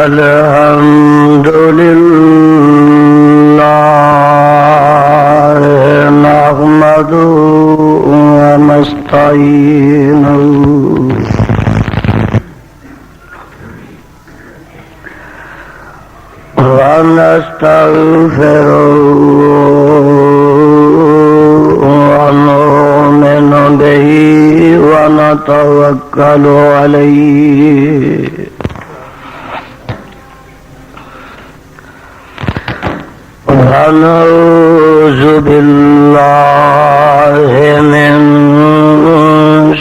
الحمد لله نحمده ونستعينه ونستغفره ونؤمن به ونتوكل عليه ونعوذ بالله من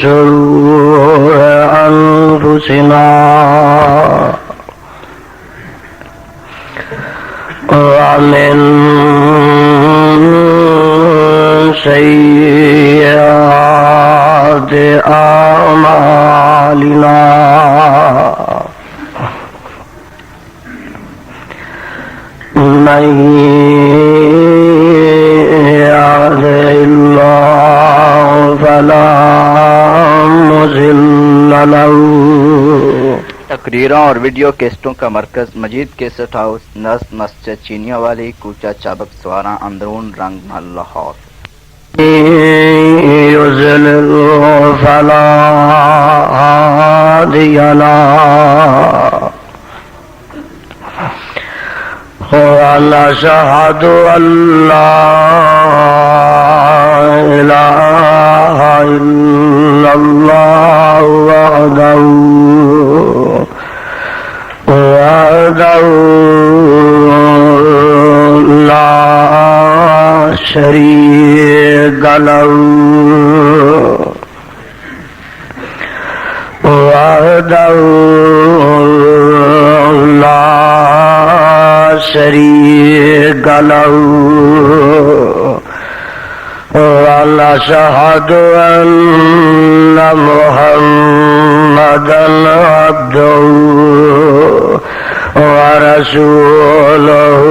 شرور أنفسنا ومن سيئات أعمالنا من يهده الله فلا مضل له. تقریروں اور ویڈیو کیسٹوں کا مرکز مجید کیسٹ ہاؤس، نصب مسجد چینیاں والی، کوچہ چابک سوارا، اندرون رنگ محل، لاہور. يضلل فلا هادي له ونشهد أن لا إله إلا الله وحده لا شريك له وحده لا شريك له ونشهد أن محمدا عبده ورسوله.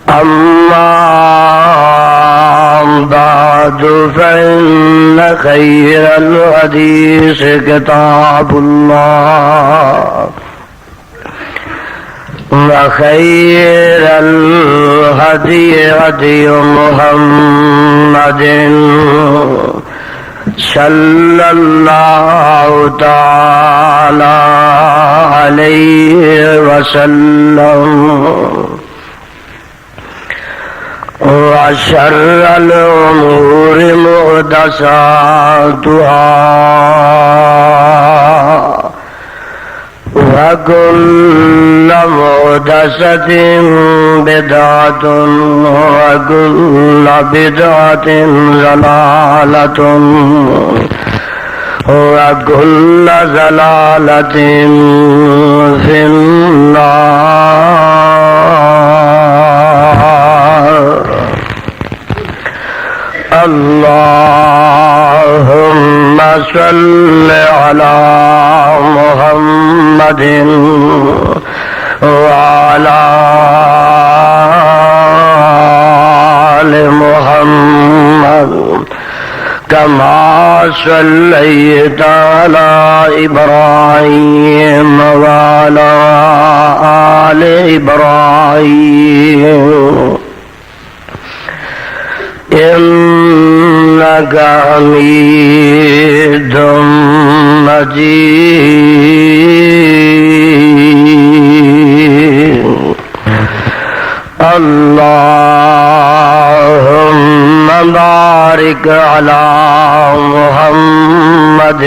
أما بعد فإن خير الحديث كتاب الله وخير الهدي هدي محمد صلى الله تعالى عليه وسلم. وشر الأمور محدثاتها وكل محدثة بدعة وكل بدعة ضلالة وكل ضلالة في النار. اللهم صل على محمد وعلى آل محمد كما صليت على إبراهيم وعلى آل إبراهيم إنك حميد مجيد. اللهم بارك على محمد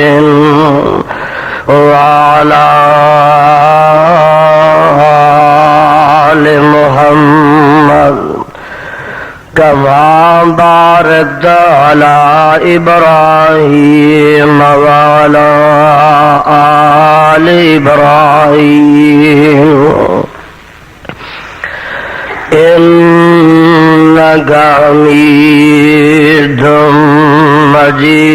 وعلى آل محمد كما باركت على إبراهيم وعلى آل إبراهيم إنك حميد مجيد.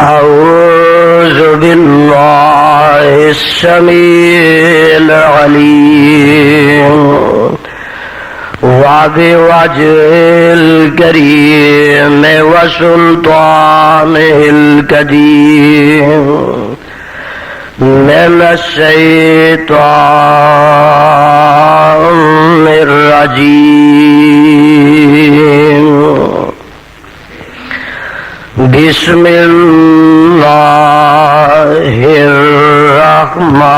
أعوذ بالله السميع العليم وبوجهه الكريم وسلطانه القديم من الشيطان الرجيم بسم الله الرحمن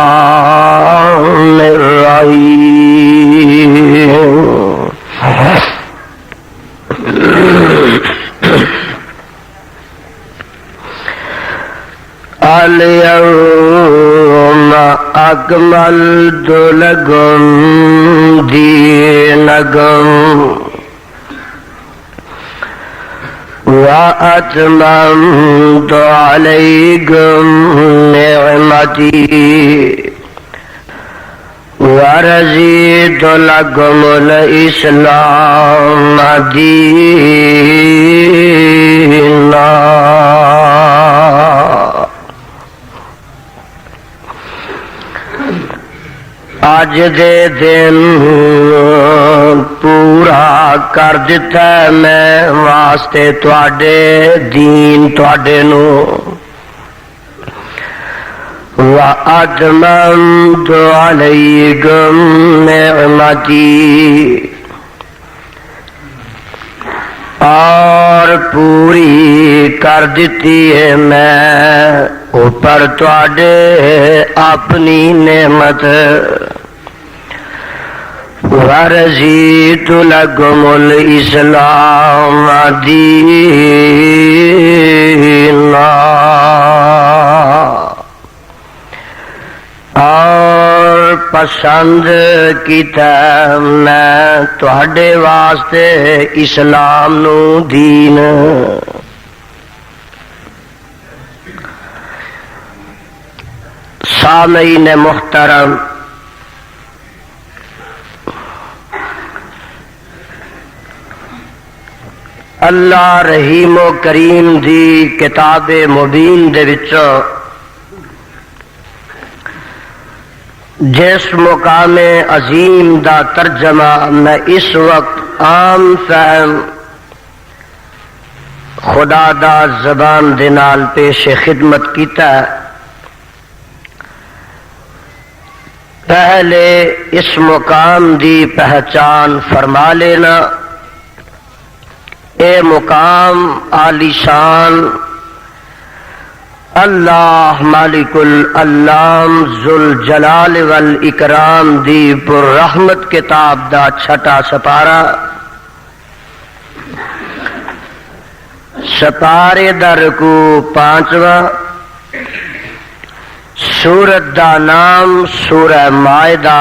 الرحيم اليوم أكملت لكم دينكم وأتممت عليكم نعمتي ورضيت لكم الإسلام دينا اج دے دن پورا کر دیتا ہے میں واسطے تواڈے دین تواڈے نو وَأَتْمَمْتُ عَلَيْكُمْ نِعْمَتِي اور پوری کر دیتی ہے میں اوپر تواڈے اپنی نعمت وَرَضِيتُ لَكُمُ الْإِسْلَامَ دِينًا اور پسند کیتا میں تواڈے واسطے اسلام نو دین سامعین محترم اللہ رحیم و کریم دی کتاب مبین دے وچوں جس مقام عظیم دا ترجمہ میں اس وقت عام فہم خدا دا زبان دے نال پیش خدمت کیتا ہے، پہلے اس مقام دی پہچان فرما لینا۔ اے مقام عالی شان اللہ مالک العلام ذوالجلال والاکرام دی پر رحمت کتاب دا چھٹا سپارہ، سپارے دا رکوع 5واں، سورت دا نام سورہ مائدہ،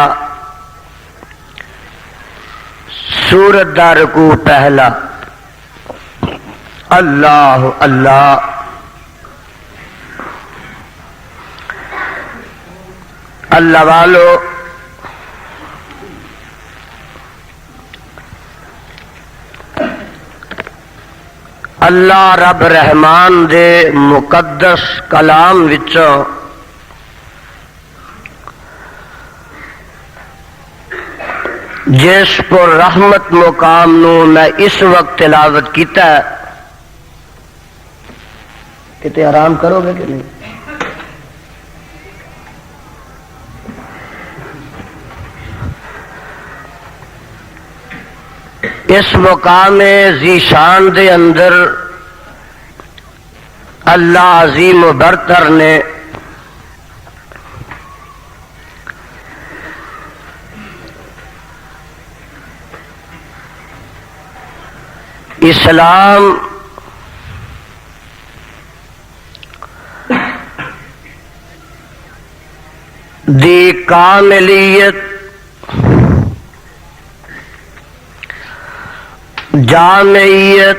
سورت دا رکوع پہلا۔ اللہ اللہ اللہ والو اللہ رب رحمان دے مقدس کلام وچوں جس پر رحمت مقام نو میں اس وقت تلاوت کیتا ہے، کتے آرام کرو گے کہ نہیں؟ اس مقام ذیشان دے اندر اللہ عظیم و برتر نے اسلام دی کاملیت، جامعیت،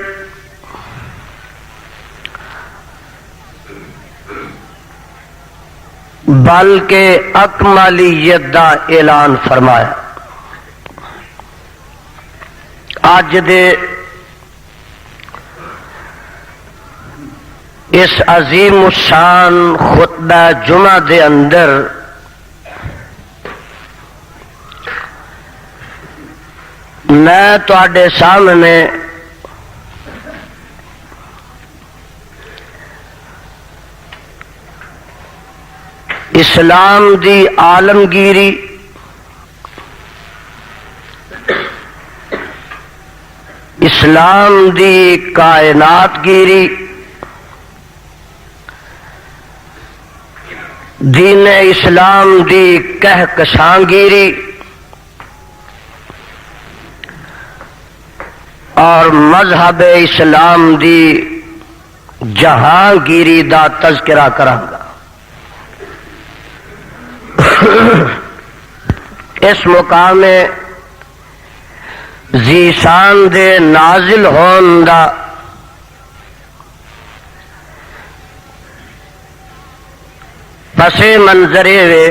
بلکہ اکمالیت دا اعلان فرمایا۔ اج دے اس عظیم الشان خطبہ جمعہ دے اندر میں تواڈے سامنے اسلام دی عالمگیری اسلام دی کائنات گیری دین اسلام دی کہکشاںگیری اور مذہب اسلام دی جہانگیری دا تذکرہ کراں گا۔ اس مقام ذیشان دے نازل ہون دا پس منظر وے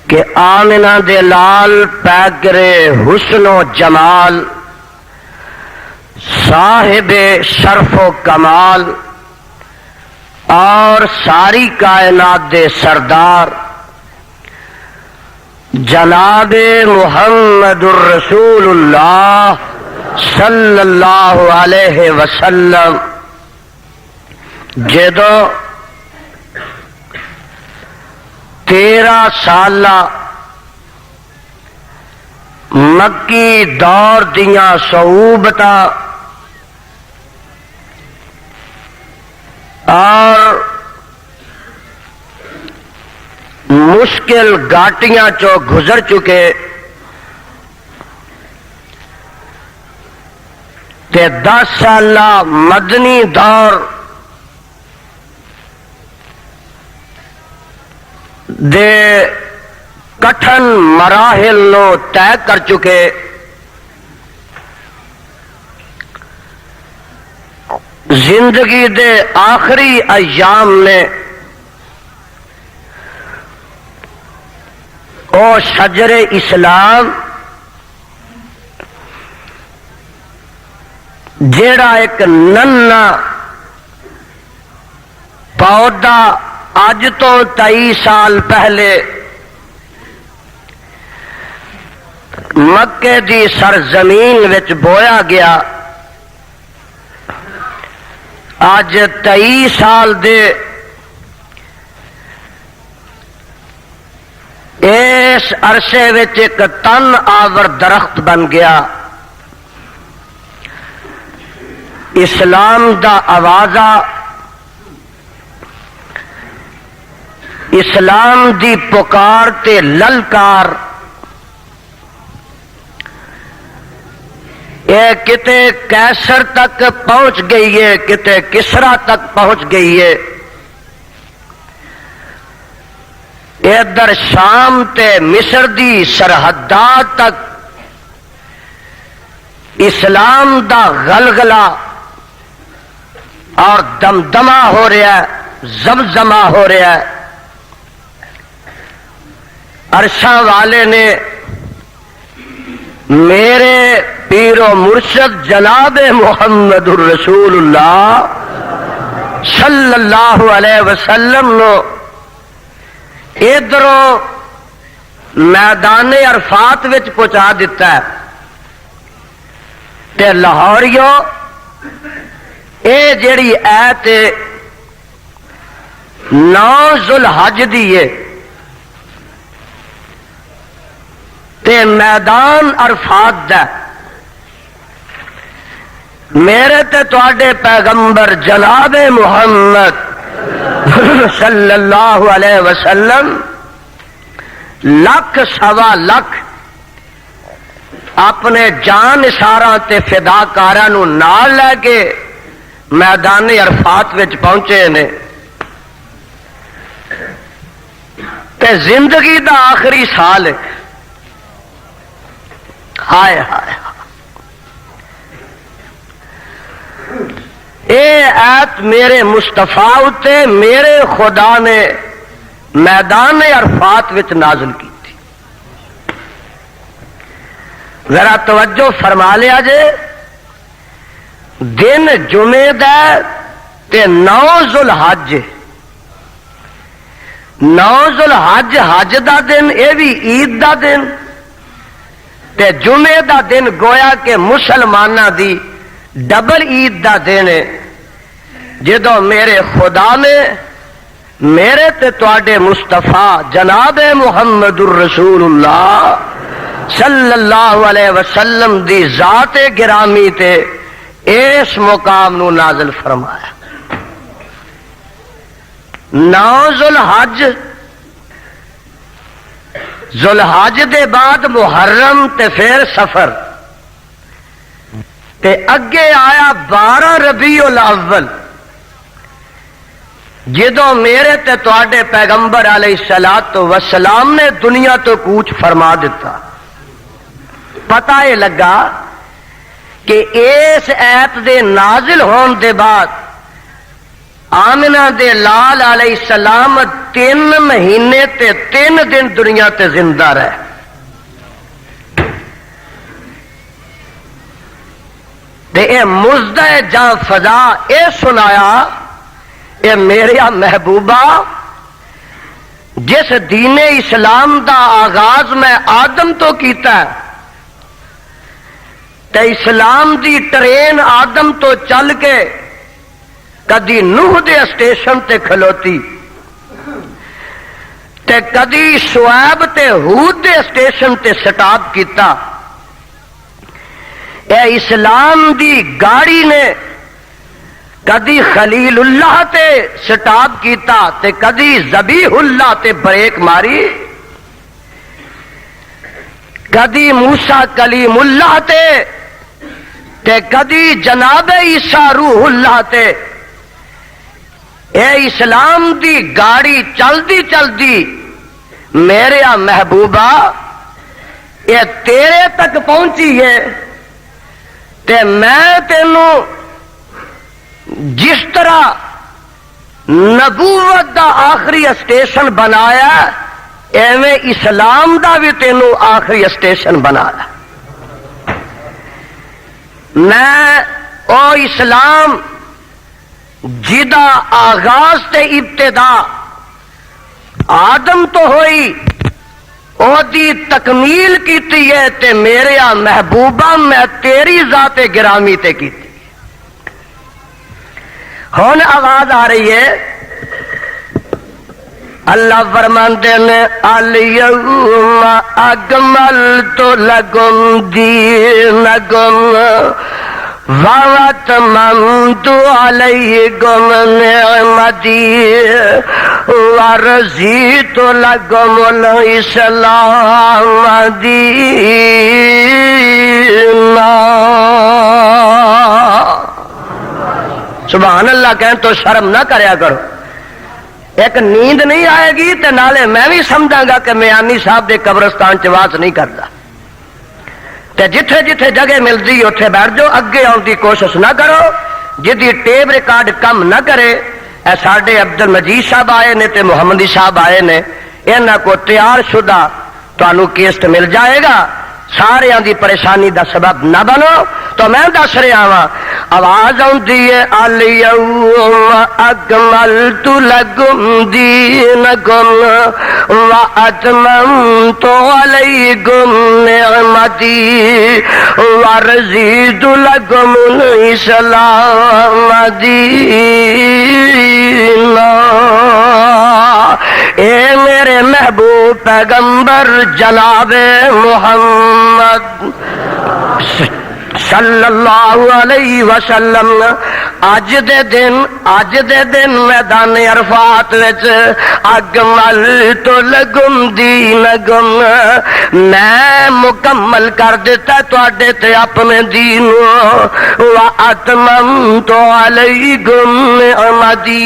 کہ آمنہ دے لال پیکرے حسن و جمال صاحب شرف و کمال اور ساری کائنات دے سردار جناب محمد الرسول اللہ صلی اللہ علیہ وسلم جدو 13 سالہ مکی دور دیاں صعوبتاں اور مشکل گاٹیاں چو گزر چکے تے 10 سالہ مدنی دور دے کٹھن مراحل نو طے کر چکے۔ زندگی دے آخری ایام میں او شجر اسلام جیڑا ایک ننا پودا اج تو 23 سال پہلے مکے دی سرزمین وچ بویا گیا، آج 23 سال دے اس عرصے وچ ایک تن آور درخت بن گیا۔ اسلام دا آوازہ، اسلام دی پکار تے للکار اے کتے کیسر تک پہنچ گئی ہے، کتے کسرا تک پہنچ گئی ہے، ادھر شام تے مصر دی سرحدات تک اسلام دا غلغلہ اور دمدمہ ہو رہا ہے، زمزمہ ہو رہا ہے۔ عرشاں والے نے میرے پیر و مرشد جناب محمد الرسول اللہ صلی اللہ علیہ وسلم نو ادھروں میدان عرفات وچ پہنچا دیتا ہے تے لاہوریوں اے جیڑی ایت 9 ذوالحج دی ہے تے میدان عرفات دا میرے تے تواڈے پیغمبر جناب محمد صلی اللہ علیہ وسلم 1 سوا لاکھ اپنے جان نثاراں تے فداکاراں نو نال لے کے میدان عرفات وچ پہنچے نے تے زندگی دا آخری سال ہے۔ ہائے ہائے اے ایت میرے مصطفیٰ اتے میرے خدا نے میدان عرفات وچ نازل کی تھی۔ ذرا توجہ فرما لیا جے، دن جمعے دا تے 9 ذوالحج 9 ذوالحج حج دا دن، اے بھی عید دا دن تے جمعے دا دن گویا کہ مسلماناں دی ڈبل عید دا دن ہے، جدوں میرے خدا نے میرے تے تواڈے مصطفیٰ جناب محمد الرسول اللہ صلی اللہ علیہ وسلم دی ذات گرامی تے اس مقام نو نازل فرمایا۔ 9 ذوالحج دے بعد محرم تے پھر سفر تے اگے آیا 12 ربیع الاول، جدوں میرے تے تواڈے پیغمبر علیہ الصلوۃ والسلام نے دنیا تو کوچ فرما دیتا۔ پتہ یہ لگا کہ اس ایت دے نازل ہون دے بعد آمنہ دے لال علیہ السلام 3 مہینے تے 3 دن دنیا تے زندہ رہے۔ تے اے مزدہ جاں فضا اے سنایا، اے میرے محبوبہ جس دین اسلام دا آغاز میں آدم تو کیتا ہے، تے اسلام دی ٹرین آدم تو چل کے کدی نوح دے اسٹیشن تے کھلوتی، تے کدی شعیب تے ہود دے اسٹیشن تے سٹاپ کیتا۔ اے اسلام دی گاڑی نے کدی خلیل اللہ تے سٹاپ کیتا تے کدی ذبیح اللہ تے بریک ماری، کدی موسیٰ کلیم اللہ تے کدی جناب عیسیٰ روح اللہ تے۔ اے اسلام دی گاڑی چلدی چلدی میرے محبوبہ اے تیرے تک پہنچی ہے، تے میں تینوں جس طرح نبوت دا آخری اسٹیشن بنایا، ایویں اسلام دا بھی تینوں آخری اسٹیشن بنایا۔ میں او اسلام جدا آغاز تے ابتدا آدم تو ہوئی، او دی تکمیل کیتی ہے تے میرے محبوبہ میں تیری ذات گرامی تے کیتی۔ ہن آواز آ رہی ہے، اللہ فرماندے نے الیوم اکملت لکم دینکم واتممت علیکم نعمتی ورضیت لکم الاسلام دینا۔ سبحان اللہ کہیں تو شرم نہ کریا کرو، ایک نیند نہیں آئے گی تے نالے میں بھی سمجھاں گا کہ میانی صاحب دے قبرستان چ واز نہیں کرتا، تے جتھے جتھے جگہ ملتی اتنے بیٹھ جاؤ، اگے آن کی کوشش نہ کرو، جدی ٹیپ ریکارڈ کم نہ کرے۔ اے ساڈے عبد المجید صاحب آئے نے تے محمدی صاحب آئے نے، انہاں کو تیار شدہ تانوں کیسٹ مل جائے گا، سارے دی پریشانی دا سبب نہ بنو۔ تو میں دس رہا ہاں، آواز آتی ہے الیوم اکملت لکم دینکم واتممت علیکم نعمتی ورضیت لکم الاسلام دینا۔ اے میرے محبوب پیغمبر جناب محمد صلی اللہ علیہ وسلم، اج دے دن میدان عرفات وچ اکملت لکم دینکم، میں مکمل کر دیتا تواڈے تے اپنے دین، واتممت علیکم نعمتی،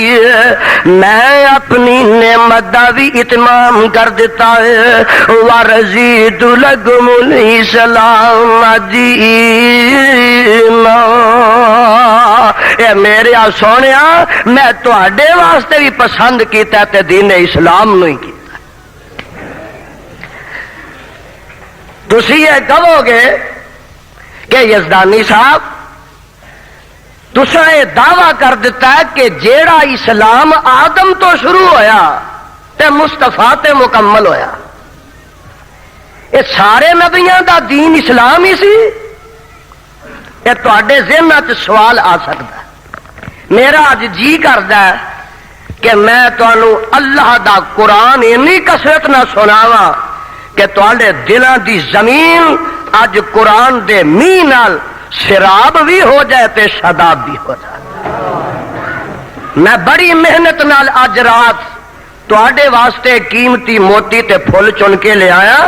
میں اپنی نعمت دا بھی اتمام کر دیتا ہے، ورضیت لکم الاسلام دینا۔ اے میرے سونیا، میں تواڈے واسطے بھی پسند کیتا تے دین اسلام نو ہی کیتا۔ تسی یہ کہو گے کہ یزدانی صاحب تساں یہ دعویٰ کر دیتا ہے کہ جیڑا اسلام آدم تو شروع ہویا تے مصطفیٰ تے مکمل ہویا۔ یہ سارے نبیاں دا دین اسلام ہی سی؟ یہ تواڈے ذہن چ سوال آ سکتا ہے۔ میرا اج جی کردا ہے کہ میں تانوں اللہ دا قرآن اینی کثرت نہ سناواں کہ تواڈے دلاں دی زمین اج قرآن دے میہ نال سراب بھی ہو جائے تے شاداب بھی ہو جائے۔ میں بڑی محنت نال اج رات تواڈے واسطے قیمتی موتی تے پھل چن کے لے آیا۔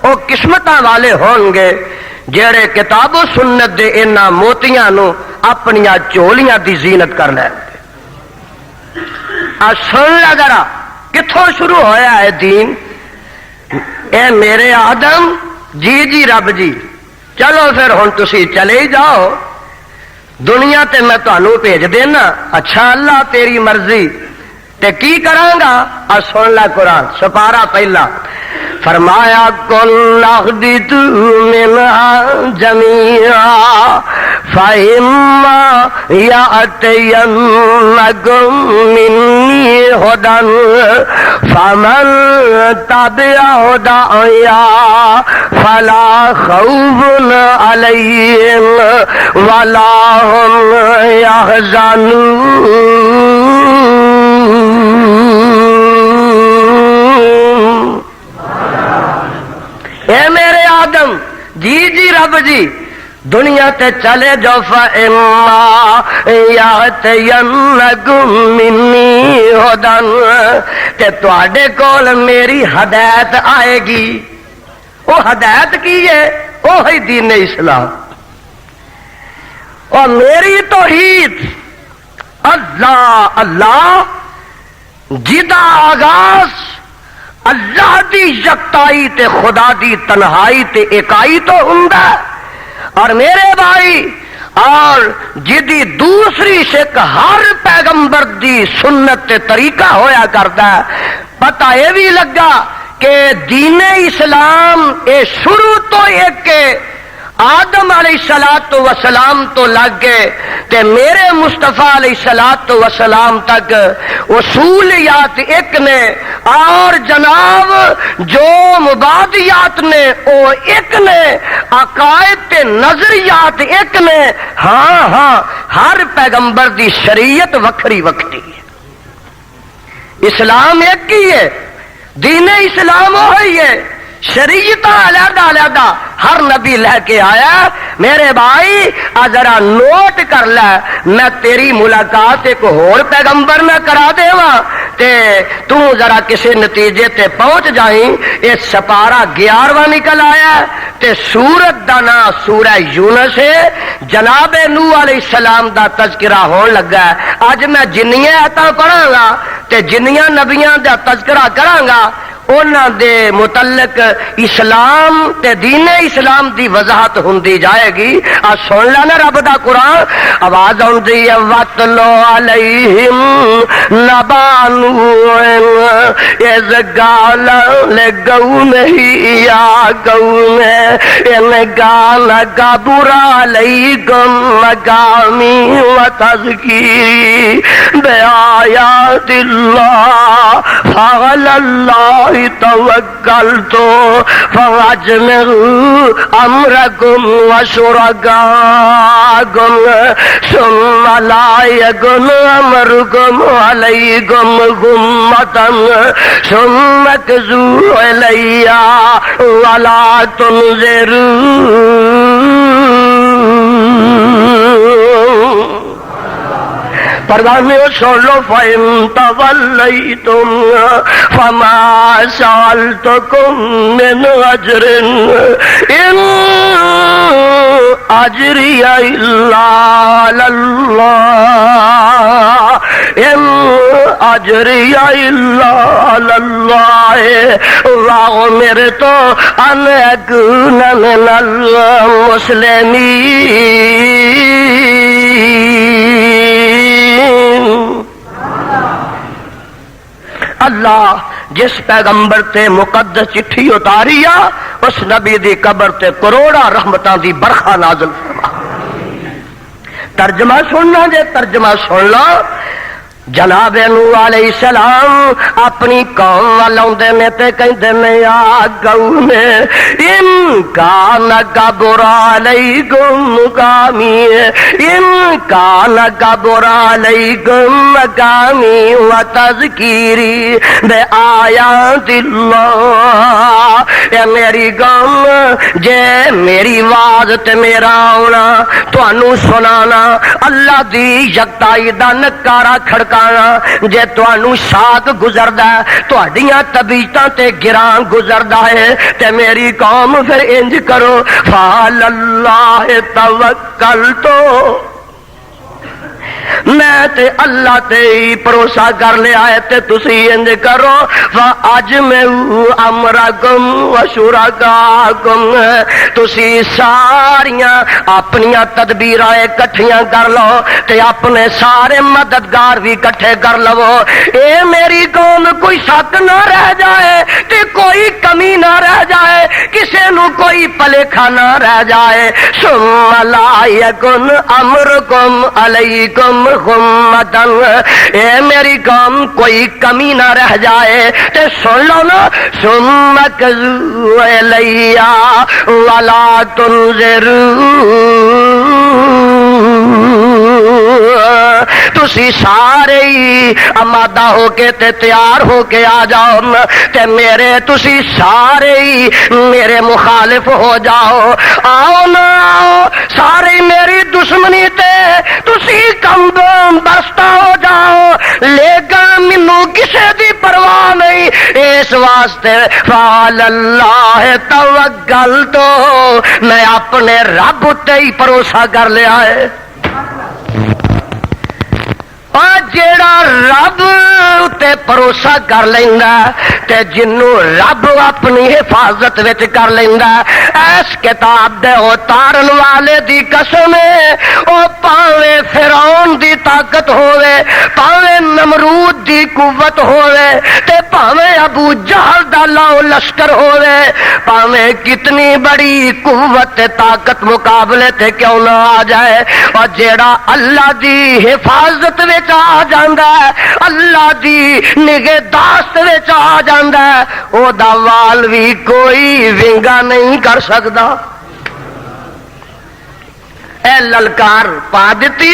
وہ قسمتاں والے ہون گے جڑے کتاب و سنت دے انہاں موتیاں نو اپنیاں چولیاں دی زینت کر لیں گے۔ سن لا ذرا کتھوں شروع ہویا ہے دین۔ اے میرے آدم جی رب جی، چلو پھر ہن تسی چلے ہی جاؤ، دنیا تے میں تانوں بھیج دینا۔ اچھا اللہ تیری مرضی، تے کی کراں گا؟ سن لا قرآن سپارہ پہلا فرمایا کل اخبت منها جميعا فإما يأتينكم مني هدى فمن تبع هدايا فلا خوف عليهم ولا هم يحزنون۔ اے میرے آدم جی رب جی، دنیا تے چلے جو فإما یأتینکم منی ھدی، تے تواڈے کول میری ہدایت آئے گی۔ وہ ہدایت کی ہے؟ وہی دین اسلام اور میری توحید، اللہ اللہ جدا آغاز اللہ دی یکتائی تے خدا دی تنہائی تے اکائی تو ہوندا ہے، اور میرے بھائی اور جدی دوسری شک ہر پیغمبر دی سنت تے طریقہ ہویا کردا ہے۔ پتہ یہ بھی لگا کہ دین اسلام اے شروع تو ایک کے آدم علیہ الصلوۃ والسلام تو لگ گئے تے میرے مصطفیٰ علیہ الصلوۃ والسلام تک اصولیات ایک نے، اور جناب جو مبادیات نے وہ ایک نے، عقائد تے نظریات ایک نے۔ ہاں ہر پیغمبر دی شریعت وکھری وکھری ہے، اسلام ایک ہی ہے، دین اسلام وہی ہے، شریعت علیحدہ علیحدہ ہر نبی لے کے آیا۔ میرے بھائی ذرا نوٹ کر لے، میں تیری ملاقات ایک اور پیغمبر نہ کرا دیواں تے تو ذرا کسی نتیجے تے پہنچ جائیں۔ یہ سپارہ 11واں نکل آیا تے سورت دا نام سورہ یونس ہے۔ جناب نوح علیہ السلام دا تذکرہ ہون لگا ہے۔ اج میں جنیاں آیتاں پڑھاں گا تے جنیاں نبیاں دا تذکرہ کراں گا، انہاں دے متعلق اسلام تے دین اسلام دی وضاحت ہوندی جائے گی۔ سن لینا رب دا قرآن، آواز آندی ہے وَاتْلُ عَلَيْهِمْ نَبَأَ نُوحٍ إِذْ قَالَ لِقَوْمِهِ يَا قَوْمِ إِنْ كَانَ كَبُرَ عَلَيْكُمْ مَقَامِي وَتَذْكِيرِي بِآيَاتِ اللَّهِ فَعَلَى اللَّهِ توکلت فاجمعوا امرکم وشرکاءکم ثم لا یکن امرکم علیکم غمۃ ثم اقضوا الی ولا تنظرون۔ پردانے سن لو فَإِن تَوَلَّيْتُمْ فَمَا سَأَلْتُكُم مِّنْ أَجْرٍ إِنْ أَجْرِيَ إِلَّا عَلَى اللَّهِ إِنْ أَجْرِيَ إِلَّا عَلَى اللَّهِ وَأُمِرْتُ أَنْ أَكُونَ مِنَ الْمُسْلِمِينَ۔ اللہ جس پیغمبر تے مقدس چٹھی اتاری آ، اس نبی دی قبر تے کروڑا رحمتاں دی برخا نازل فرما۔ ترجمہ سننا جے ترجمہ سن لو، جناب نوح علیہ السلام اپنی قوم وال آندے نے تے کہندے نے آ قوم ان کان کبر علیکم مقامی ان کان کبر علیکم مقامی وتذکیری بآیات اللہ۔ اے میری قوم جے میری آواز تے میرا آنا تانوں سنانا اللہ دی یکتائی دا نکارا کھڑکانا جے تانوں شاک گزردا ہے تہاڈیاں طبیعتاں تے گراں گزردا ہے تے میری قوم پھر انج کرو فعلی اللہ توکلتو میں تے اللہ تے ہی بھروسہ کر لیا ہے تے تسی انج کرو فاجمعوا امرکم وشرکاکم تسی ساریاں اپنیاں تدبیراں اکٹھیاں کر لو تے اپنے سارے مددگار بھی اکٹھے کر لو اے میری قوم کوئی شک نہ رہ جائے تے کوئی کمی نہ رہ جائے کسے نو کوئی پلیکھا نہ رہ جائے ثم لا یکن امرکم علیکم غمتن اے میری قوم کوئی کمی نہ رہ جائے تے سن لو نا ثم کذو الیہ ولا تنذرون تسی سارے ہی آمادہ ہو کے تے تیار ہو کے آ جاؤ تے میرے تسی سارے ہی میرے مخالف ہو جاؤ آؤ نا آؤ سارے میری دشمنی تے تسی کم برستا ہو جاؤ لیکن مینوں کسے دی پرواہ نہیں اس واسطے فعلی اللہ توکلتو میں اپنے رب تے ہی بھروسہ کر لیا ہے اور جیڑا رب تے بھروسہ کر لیندا تے جنوں رب اپنی حفاظت وچ کر لیندا اس کتاب دے اتارن والے دی قسم ہے او پاویں فرعون دی طاقت ہوے پاویں نمرود دی قوت ہوے تے پاویں ابو جہل دا لاؤ لشکر ہوے پاویں کتنی بڑی قوت تے طاقت مقابلے تے کیوں نہ آ جائے اور جیڑا اللہ دی حفاظت آ جاندا ہے اللہ دی نگہداشت وچ آ جاندا ہے او دا وال بھی کوئی ونگا نہیں کر سکدا اے للکار پا دیتی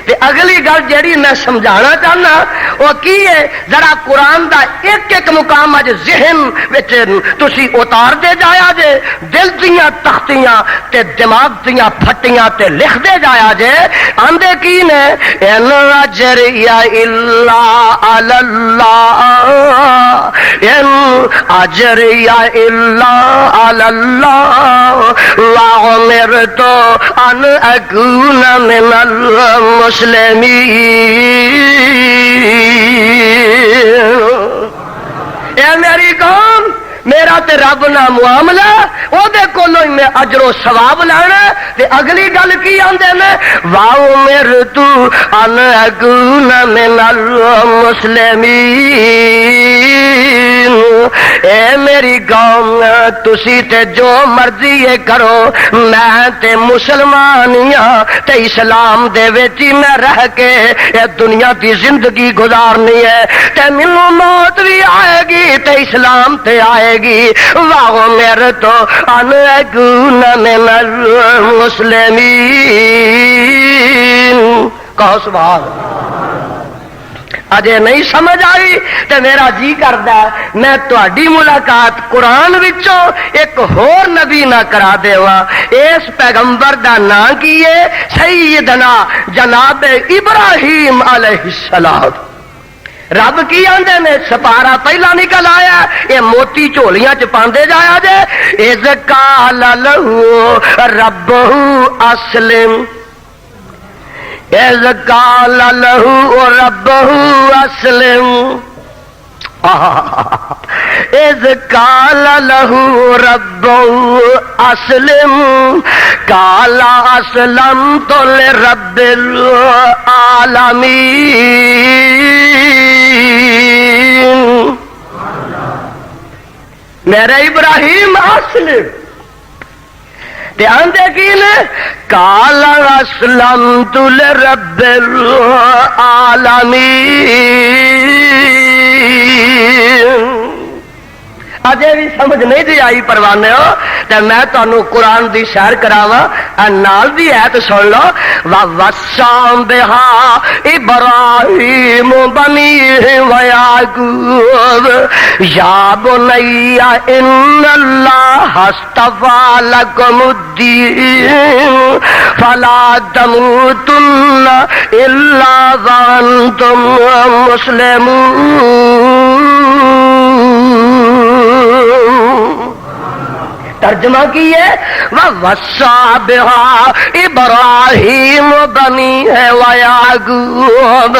تے اگلی گل جیڑی میں سمجھانا چاہنا وہ کی ہے ذرا قرآن دا ایک ایک مقام اج ذہن وچ تسی اتار دے جایا جے دل دیاں تختیاں تے دماغ دیاں پھٹیاں تے لکھ دے جایا جے آندے کی نے ان اجریہ الا علی اللہ ان اجریہ الا علی اللہ وامرت ان اکون من المسلمین اے میری قوم میرا تے رب نہ معاملہ او دے کولوں ہی میں اجر و ثواب لینا تے اگلی گل کی آندے نے وَأُمِرْتُ أَنْ أَكُونَ مِنَ الْمُسْلِمِينَ اے میری قوم تسی تے جو مرضی یہ کرو میں تے مسلمانیاں تے اسلام دے وچ میں رہ کے اے دنیا دی زندگی گزارنی ہے تے مینوں موت بھی آئے گی تے اسلام تے آئے گی واہ میرے تو ان اکون من المسلمین کہو سبحان اجے نہیں سمجھ آئی تے میرا جی کردا ہے میں تہاڈی ملاقات قرآن وچوں ایک ہور نبی نہ کرا دیواں اس پیغمبر دا نام کی ہے سیدنا جناب ابراہیم علیہ السلام رب کی آندے نے سپارا پہلا نکل آیا یہ موتی جھولیاں چ پاندے جایا جے اذ قال لہ ربہ اسلم اذ قال لہ ربہ اسلم اذ قال لہ ربہ اسلم قال اسلمت لرب العالمین میرے ابراہیم اسلم تے آندے کی نے قال اسلمت لرب العالمین۔ اجے بھی سمجھ نہیں جی آئی پروانے ہو تے میں تانوں قرآن دی سیر کراواں نال دی ایت سن لو وَوَصَّىٰ بِهَا إِبْرَاهِيمُ بَنِيهِ وَيَعْقُوبُ يَا بُنَيَّ إِنَّ اللَّهَ اصْطَفَىٰ لَكُمُ الدِّينَ فَلَا تَمُوتُنَّ إِلَّا وَأَنتُم مُّسْلِمُونَ۔ ترجمہ کی ہے وَوَصَّىٰ بِهَا إِبْرَاهِيمُ بَنِيهِ وَيَعْقُوبُ،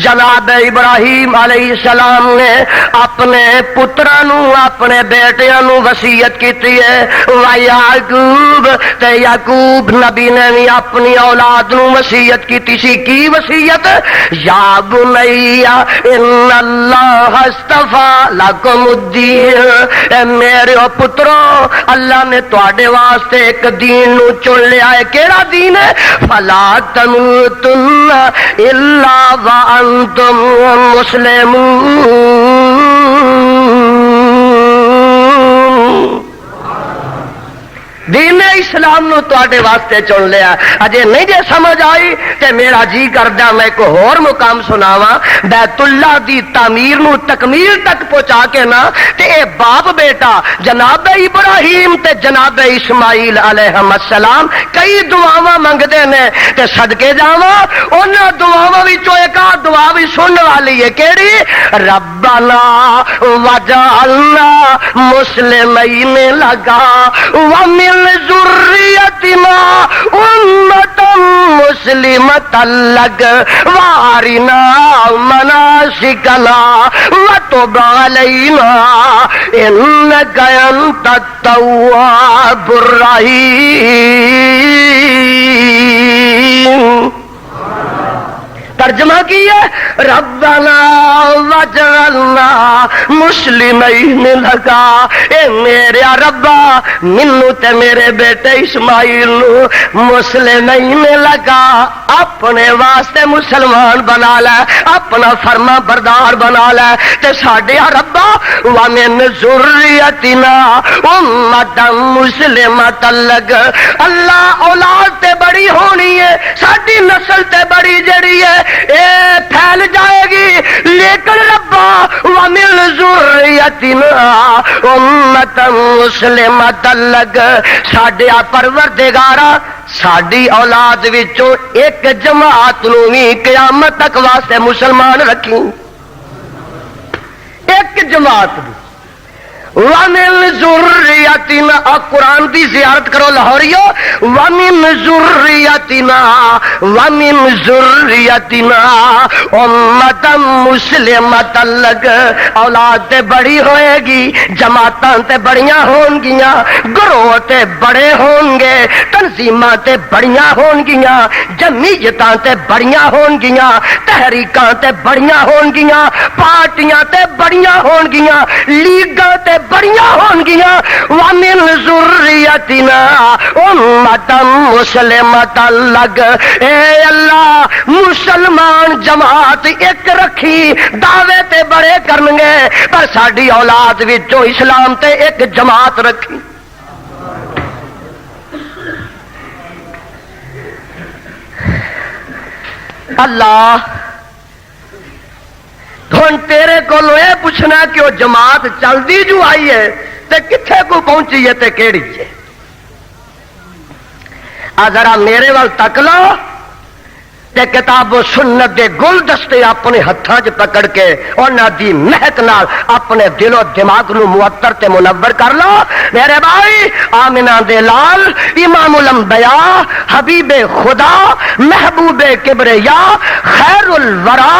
جناب ابراہیم علیہ السلام نے اپنے پتراں نو اپنے بیٹیاں نو وصیت کیتی ہے، وَيَعْقُوب تے یعقوب نبی نے بھی اپنی اولاد نو وصیت کیتی سی، کی وصیت؟ یا بنی ان اللہ اصطفیٰ لکم الدین، اے میرے پترو اللہ نے تواڈے واسطے ایک دین نو چن لیا ہے، کیڑا دین ہے؟ فلا تموتن الا وانتم مسلمون۔ دین اسلام نو تواڈے واسطے چن لیا، اجے نہیں جے سمجھ آئی تے میرا جی کردا میں ایک ہور مقام سناواں، بیت اللہ دی تعمیر نو تکمیل تک پہنچا کے نا تے اے باپ بیٹا جناب ابراہیم تے جناب اسماعیل علیہ السلام کئی دعاواں منگدے نے تے صدقے جاواں انہاں دعاواں وچوں ایک دعا بھی سنن والی ہے، کیڑی؟ ربنا وجعلنا مسلمین لگا ومن ذریتنا امة مسلمة لك وارنا مناسکنا وتب علینا انك انت التواب الرحیم۔ ترجمہ کی ہے ربنا وجعلنا مسلمین لگا، اے میرے ربا منو تے میرے بیٹے اسماعیل نو مسلمین لگا، اپنے واسطے مسلمان بنا لے، اپنا فرما بردار بنا لے تے ساڈے ربا ومن ذریتنا امۃ مسلمۃ لک، اللہ اولاد تے بڑی ہونی ہے، ساڈی نسل تے بڑی جڑی ہے اے پھیل جائے گی، لیکن ربا ومن ذریتنا امۃ مسلمۃ لک، ساڈے پروردگارا ساڈی اولاد وچوں ایک جماعت نو بھی قیامت تک واسطے مسلمان رکھی، ایک جماعت بھی۔ وَمِن ذُرِّيَّتِنَا، قرآن دی زیارت کرو لاہوریو، وَمِن ذُرِّيَّتِنَا وَمِن ذُرِّيَّتِنَا أُمَّةً مُسْلِمَةً لَكَ، اولاد تے بڑی ہوئے گی، جماعتاں تے بڑیاں ہون گیاں، گروہ تے بڑے ہون گے، تنظیماں تے بڑیاں ہون گیاں، جمعیتاں تے بڑیاں ہون گیاں، تحریکاں تے بڑیاں ہون گیاں، پارٹیاں تے بڑیاں ہون گیاں، لیگاں تے بڑیاں ہون گیاں۔ وَمِن ذُرِّيَّتِنَا أُمَّةً مُسْلِمَةً لَكَ، اے اللہ مسلمان جماعت ایک رکھی، دعوے تے بڑے کرنگے پر ساڈی اولاد وچوں اسلام تے ایک جماعت رکھی۔ اللہ ہن تیرے کولوں اے پوچھنا کہ وہ جماعت چلدی جو آئی ہے تے کتھے کو پہنچی ہے تے کیڑی ہے؟ ذرا میرے وال تک لو تے کتاب و سنت دے گلدستے اپنے ہتھاں 'چ پکڑ کے انہاں دی مہک نال اپنے دل و دماغ نو معطر تے منور کر لو میرے بھائی۔ آمنہ دے لال امام الانبیاء حبیب خدا محبوب کبریا خیر الورا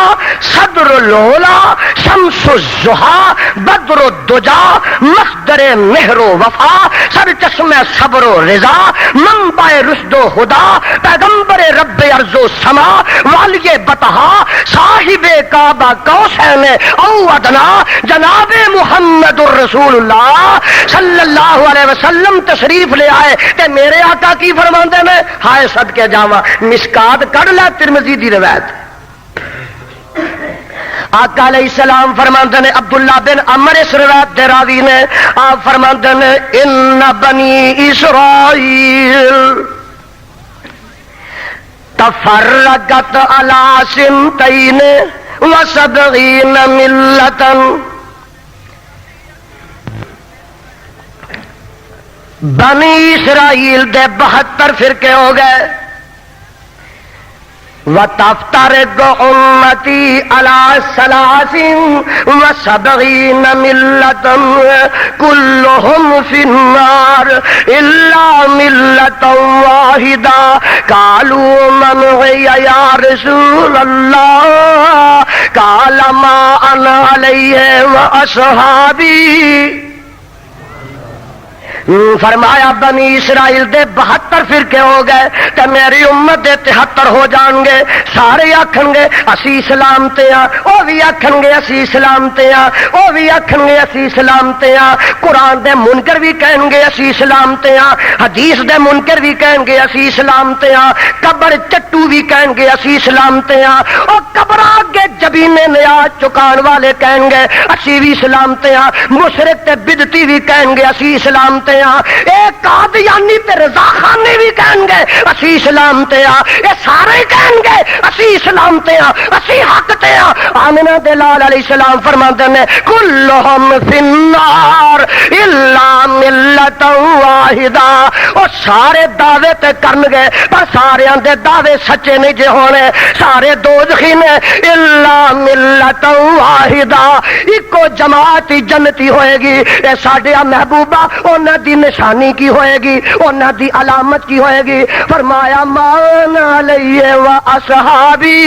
صدر العلا شمس الضحا بدر الدجا مصدر مہر و وفا سر چشم صبر و رضا منبع رشد و ہدا پیغمبر رب ارض و سما والی بتہا صاحب کعبہ کوثین او ادنا جناب محمد محمد الرسول اللہ صلی اللہ علیہ وسلم تشریف لے آئے تے میرے آقا کی فرماندے نے، ہائے صدقے جاواں مشکات کڑھ لے ترمذی دی روایت، آقا علیہ السلام فرماندے نے، عبداللہ بن عمر اس روایت دے راوی نے، آپ فرماندے نے ان بنی اسرائیل تفرقت علی سنتین وسبعین ملتا، بنی اسرائیل دے 72 فرقے ہو گئے، وَتَفْتَرِقُ أُمَّتِي عَلَى 73 مِلَّةً كُلُّهُمْ فِي النَّارِ إِلَّا مِلَّةً وَاحِدَةً قَالُوا مَنْ هِيَ يَا رَسُولَ اللَّهِ قَالَ مَا أَنَا عَلَيْهِ وَأَصْحَابِي۔ فرمایا بنی اسرائیل دے 72 فرقے ہو گئے تے میری امت دے 73 ہو جان گے، سارے آکھن گے اسی اسلام تے ہاں، او بھی آکھن گے اسی اسلام تے ہاں، او بھی آکھن گے اسی اسلام تے ہاں، قرآن دے منکر بھی کہیں گے اسی اسلام تے ہاں، حدیث دے منکر بھی کہیں گے اسی اسلام تے ہاں، قبر چٹو بھی کہیں گے اسی اسلام تے ہاں، او قبر آگے جبینے نیاز چکان والے کہیں گے اسی بھی اسلام تے ہاں، مشرک تے بدعتی بھی کہیں گے اسی اسلام تے ہاں، اے قادیانی تے رضا خانی بھی کہیں گے اسی اسلام تے ہاں، اے سارے کہیں گے اسی اسلام تے ہاں، اسی حق تے ہاں۔ آمنہ دے لال علیہ السلام فرماتے ہیں کلہم فی النار الا ملۃ واحدہ، او سارے دعوے تے کرن گے پر سارے دے دعوے سچے نہیں جے ہونے، سارے دوزخی نے، الا ملۃ واحدہ، ایکو جماعت جنتی ہوئے گی۔ اے ساڈے محبوبہ انہاں دی نشانی کی ہوئے گی، انہاں دی علامت کی ہوئے گی؟ فرمایا مان علیہ و اصحابی۔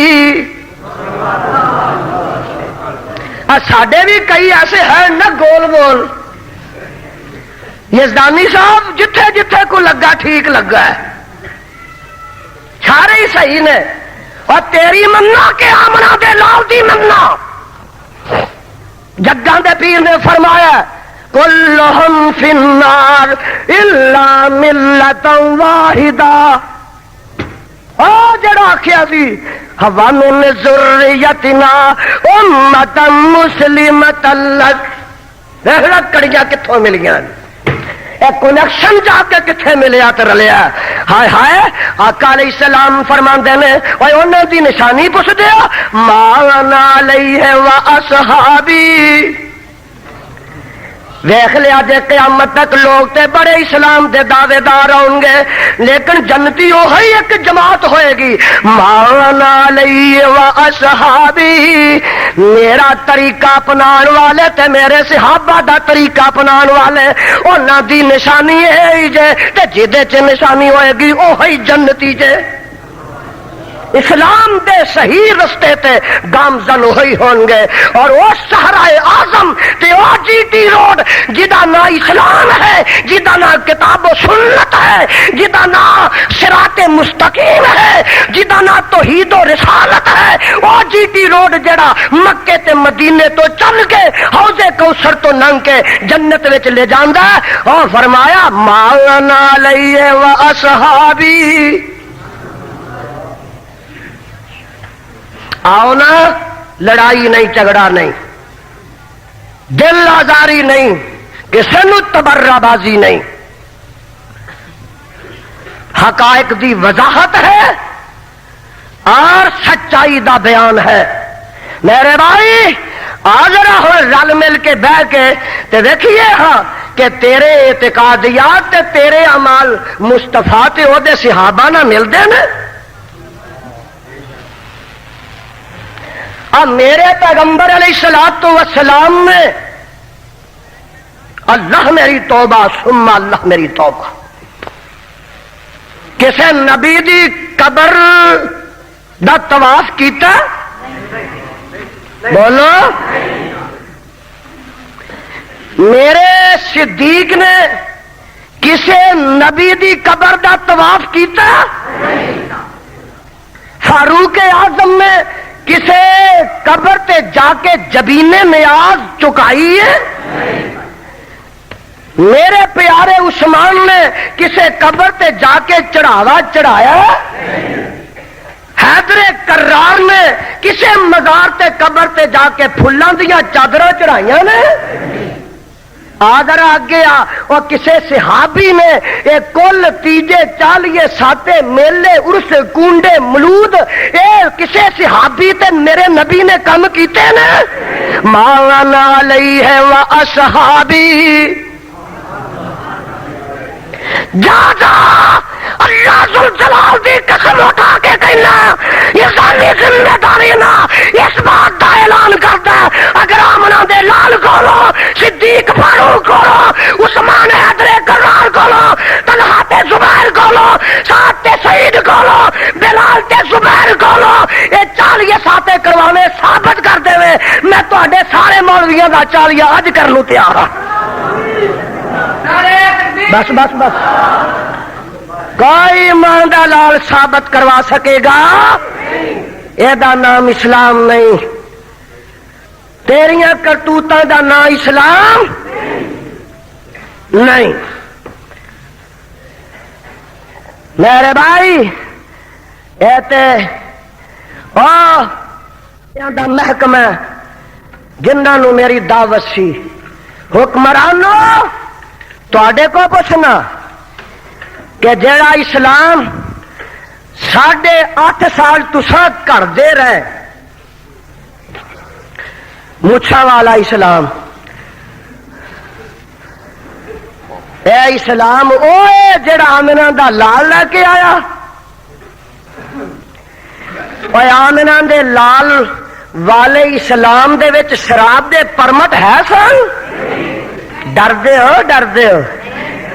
ساڈے بھی کئی ایسے ہیں نہ گول گول، یزدانی صاحب جتھے جتھے کو لگا ٹھیک لگا ہے، سارے ہی صحیح نے، اور تیری مننا کہ آمنہ دے لال دی مننا۔ جگاں دے پیر نے فرمایا کلہم فی النار الا ملۃ واحدہ، او جڑا آکھیا سی ہوا من ذریتنا امۃ مسلمۃ لک، دیکھ کڑیاں کتھوں ملیاں، اے کنیکشن جا کے کتھے ملیا تے رلیا۔ ہائے ہائے آقا علیہ السلام فرماندے نے اوے انہاں دی نشانی پوچھ دیا، ما انا علیہ و اصحابی۔ ویکھ لیا جے قیامت تک لوگ تے بڑے اسلام دے دعوے دار ہوں گے، لیکن جنتی وہی ایک جماعت ہوئے گی، مانا علیہ و اصحابی، میرا طریقہ اپنان والے تے میرے صحابہ دا طریقہ اپنان والے، انہاں دی نشانی ہے جے تے جدے چ نشانی ہوئے گی وہی جنتی جے۔ اسلام دے صحیح رستے تے گامزن ہوئی ہوں گے، اور وہ صحرائے اعظم تے وہ جی ٹی روڈ جدا نہ اسلام ہے، جدا نہ کتاب و سنت ہے، جدا نہ صراط مستقیم ہے، جدا نہ توحید و رسالت ہے، وہ جی ٹی روڈ جڑا مکے تے مدینے تو چل کے حوض کوثر تو لنگ کے جنت وچ لے جاندا ہے۔ اور فرمایا مانا علیہ و اصحابی۔ آؤ نا، لڑائی نہیں، جھگڑا نہیں، دل آزاری نہیں، کسی نو تبرہ بازی نہیں، حقائق دی وضاحت ہے اور سچائی دا بیان ہے۔ میرے بھائی آ ذرا ہوں رل مل کے بہ کے تے دیکھیے ہاں کہ تیرے اعتقادیات تے تیرے اعمال مصطفیٰ تے او دے صحابہ نہ ملدے نے؟ اب میرے پیغمبر علیہ الصلوۃ والسلام نے، اللہ میری توبہ ثم اللہ میری توبہ، کسے نبی دی قبر دا طواف کیتا؟ بولو۔ میرے صدیق نے کسے نبی دی قبر دا طواف کیتا؟ فاروق اعظم نے کسے قبر تے جا کے جبینے نیاز چکائی ہے؟ میرے پیارے عثمان نے کسے قبر تے جا کے چڑھاوا چڑھایا؟ حیدر کرار نے کسے مزار تے قبر تے جا کے پھلاں دیاں چادراں چڑھائیاں نے؟ آدر آگے اور کسے صحابی نے اے کل تیجے چالیے ساتے میلے عرس کونڈے ملود اے کسے صحابی تے میرے نبی نے کم کیتے نے؟ مانا علیہ و اصحابی جا جا اللہ ذوالجلال دی قسم اٹھا کے کہنا یہ ساری ذمہ داری نا اس بات کا اعلان کرتا ہے اگر آمنہ دے لال کولو صدیق فاروق کولو عثمان حیدر کرار کولو طلحہ تے زبیر کولو سعد تے سعید کولو بلال تے زبیر کولو یہ چالیے ساتے کروانے ثابت کر دے میں تواڈے سارے مولویاں دا چالیہ اج کرنوں تیار ہاں بس بس بس کوئی ایمان دا لال ثابت کروا سکے گا اے دا نام اسلام نہیں تیریاں کرتوتاں دا نام اسلام نہیں میرے بھائی اے تے دا محکمہ جنہاں نو میری دعوت سی حکمرانو تواڈے کو پوچھنا کہ جیڑا اسلام 8.5 سال تساں کر دے رہے مچھا والا اسلام اے اسلام اوے جیڑا آمنہ دا لال لے کے آیا اوے آمنہ دے لال والے اسلام دے وچ شراب دے پرمٹ ہے سن؟ ڈردے ہو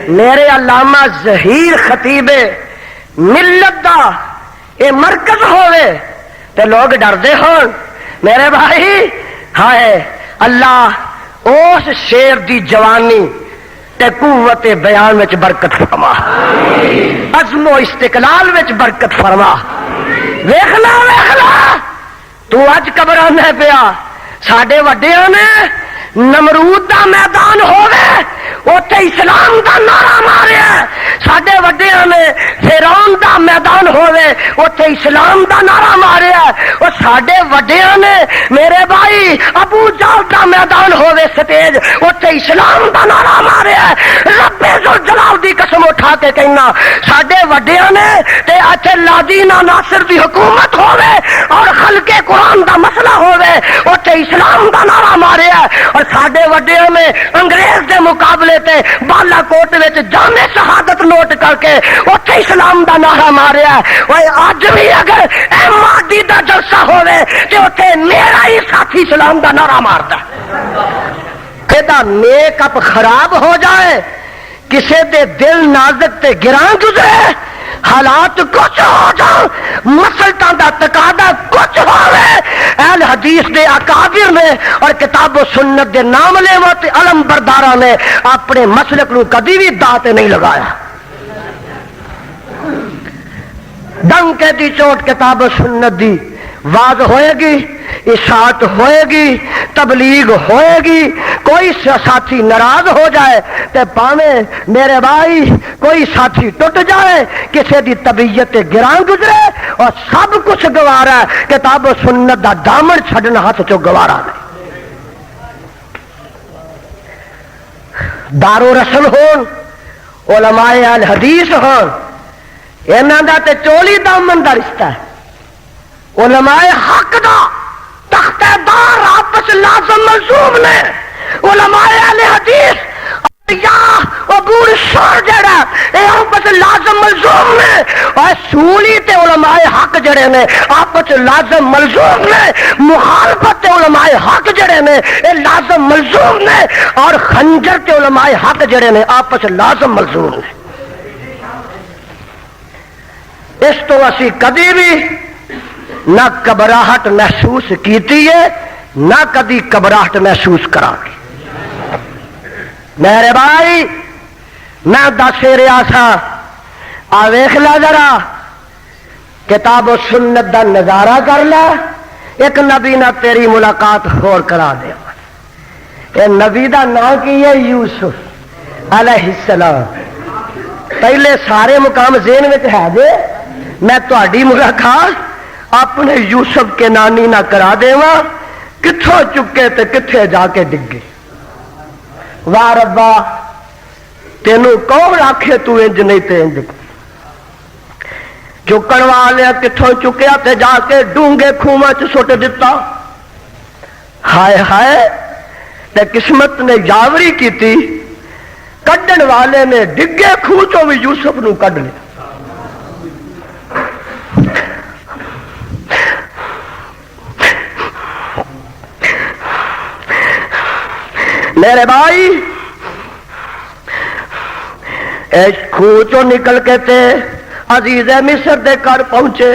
میرے علامہ ظہیر خطیب ملت دا اے مرکز ہوئے تے لوگ ڈردے ہون میرے بھائی ہائے اللہ اس شیر دی جوانی تے قوت بیان وچ برکت فرما عزم و استقلال وچ برکت فرما ویکھنا تو اج قبراں پیا ساڈے وڈیاں نے نمرود دا میدان ہووے اوتھے اسلام دا نعرہ ماریا ساڈے وڈیاں نے فرعون دا میدان ہووے اوتھے اسلام دا نعرہ ماریا او ساڈے وڈیاں نے میرے بھائی ابو جہل دا میدان ہووے سٹیج اوتھے اسلام دا نعرہ ماریا رب ذوالجلال دی قسم اٹھا کے کہنا ساڈے وڈیاں نے تے اچھے لادینا ناصر دی حکومت ہووے اور خلق قرآن دا مسئلہ ہووے اوتھے اسلام دا نعرہ ماریا اور ساڈے وڈیاں نے انگریز دے مقابلے تے بالا کوٹ وچ جامع شہادت نوٹ کر کے اوتھے اسلام دا نعرہ ماریا اوے اج بھی اگر اے مادی دا جلسہ ہووے تے اوتھے میرا ہی ساتھی اسلام دا نعرہ ماردا ایدا میک اپ خراب ہو جائے کسے دے دل نازک تے گراں گزرے حالات کچھ ہو جاؤ مسلطاں دا تقاضا کچھ ہوئے اہل حدیث دے اکابر نے اور کتاب و سنت دے نام لیوا تے علم برداراں نے اپنے مسلک نو کبھی بھی داں تے نہیں لگایا ڈنکے دی چوٹ کتاب و سنت دی واز ہوئے گی اشاعت ہوئے گی تبلیغ ہوئے گی کوئی ساتھی ناراض ہو جائے تے پاویں میرے بھائی کوئی ساتھی ٹوٹ جائے کسی دی طبیعت گراں گزرے اور سب کچھ گوارا ہے کتاب و سنت دا دامن چھڈنا ہاتھ چو گوارا نہیں دارو رسل ہون علماء اہل حدیث ہون انہاں دا تے چولی دامن دا رشتہ ہے علماء حق دا تختہ دار آپس لازم ملزوم نے علماء اہل حدیث یا عبور شور جڑا اے آپس لازم ملزوم نے اور سولی تے علماء حق جڑے نے آپس لازم ملزوم نے مخالفت تے علماء حق جڑے نے اے لازم ملزوم نے اور خنجر تے علماء حق جڑے نے آپس لازم ملزوم نے اس تو اسی کبھی بھی نہ گھبراہٹ محسوس کیتی ہے نہ کبھی گھبراہٹ محسوس کرا گی میرے بھائی میں دس رہا سا آ ویکھ لا ذرا کتاب و سنت دا نظارہ کر لا ایک نبی نہ تیری ملاقات ہور کرا دے اے نبی دا نام کی ہے یوسف علیہ السلام. پہلے سارے مقام ذہن میں ہے جے میں تہاڈی ملاقات اپنے یوسف کے نانی نہ کرا دیواں کتھوں چکے تے کتھے جا کے ڈگے. واہ ربا تینوں کون آکھے تو انج نہیں تے انج چکن والے کتھوں چکیا تے جا کے ڈونگے کھوواں چ سٹ دتا. ہائے ہائے تے قسمت نے یاوری کیتی کڈن والے نے ڈگے کھوہ چوں بھی یوسف نو کڈ لیا. میرے بھائی اس کھوہ چوں نکل کے تے عزیز مصر دے گھر پہنچے.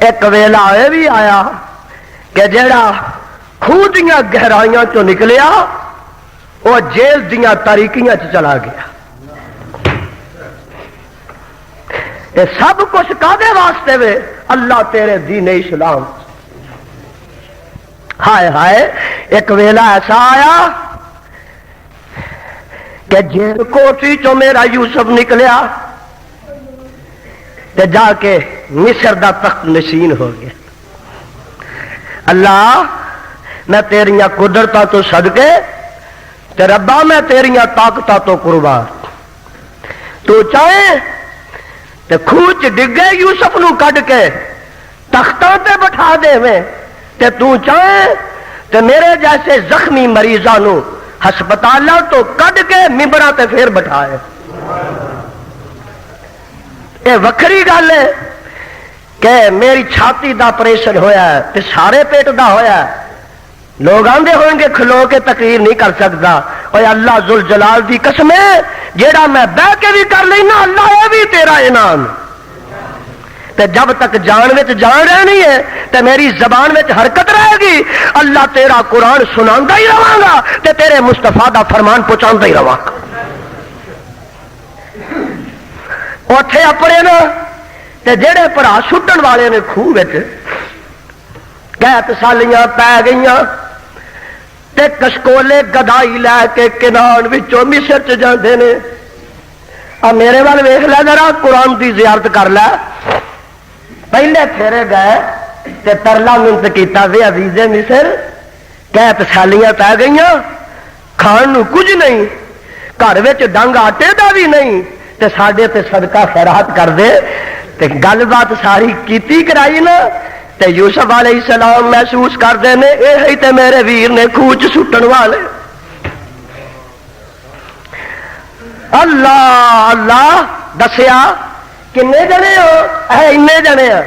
ایک ویلا یہ بھی آیا کہ جیڑا کھوہ دیاں گہرائیاں چوں نکلیا وہ جیل دیاں تاریکیاں چلا گیا. یہ سب کچھ کادے واسطے وے؟ اللہ تیرے دین اسلام. ہائے ہائے ایک ویلا ایسا آیا کہ جیل کوٹھی چوں میرا یوسف نکلیا تے جا کے مصر دا تخت نشین ہو گیا. اللہ میں تیریاں قدرتاں تو صدقے تے ربا میں تیریاں طاقتاں تو قربان. تو چاہے تے کھوہ چ ڈگے یوسف نو کڈ کے تختاں تے بٹھا دے میں تے تو چاہے تے میرے جیسے زخمی مریضاں نو ہسپتالاں تو کڈ کے ممبراں تے پھر بٹھائے. یہ وکری گل ہے کہ میری چھاتی دا آپریشن ہویا ہے تے سارے پیٹ دا ہویا ہے. لوگ آندے ہوئیں گے کھلو کے تقریر نہیں کر سکتا. اوے اللہ ذوالجلال دی قسم ہے جیڑا میں بہ کے بھی کر لینا اللہ یہ بھی تیرا انعام. تے جب تک جان وچ جان رہنی ہے تے میری زبان وچ حرکت رہے گی اللہ تیرا قرآن سناندا ہی رہاں گا تے تیرے مصطفیٰ دا فرمان پہنچاندا ہی رہاں گا. اوتھے اپنے نا تے جڑے بھرا سٹن والے نے کھوہ وچ قحط سالیاں پی گئیاں تے کشکولے گدائی لے کے کنان وچوں مصر چ جاندے نے. آ میرے وال ویکھ لے ذرا قرآن دی زیارت کر لے. پہلے پھیرے گئے تے ترلا منت کیتا وے عزیز مصر قحط سالیاں پی گئیاں کھان نو کچھ نہیں گھر وچ ڈنگ آٹے دا بھی نہیں تے ساڈے تے صدقہ خیرات کر دے. تے گل بات ساری کیتی کرائی نا تے یوسف علیہ السلام محسوس کرتے ہیں یہ تے میرے ویر نے کھوہ چ سٹن والے. اللہ اللہ دسیا کنے جنے ہو؟ اے انے جنے ہیں.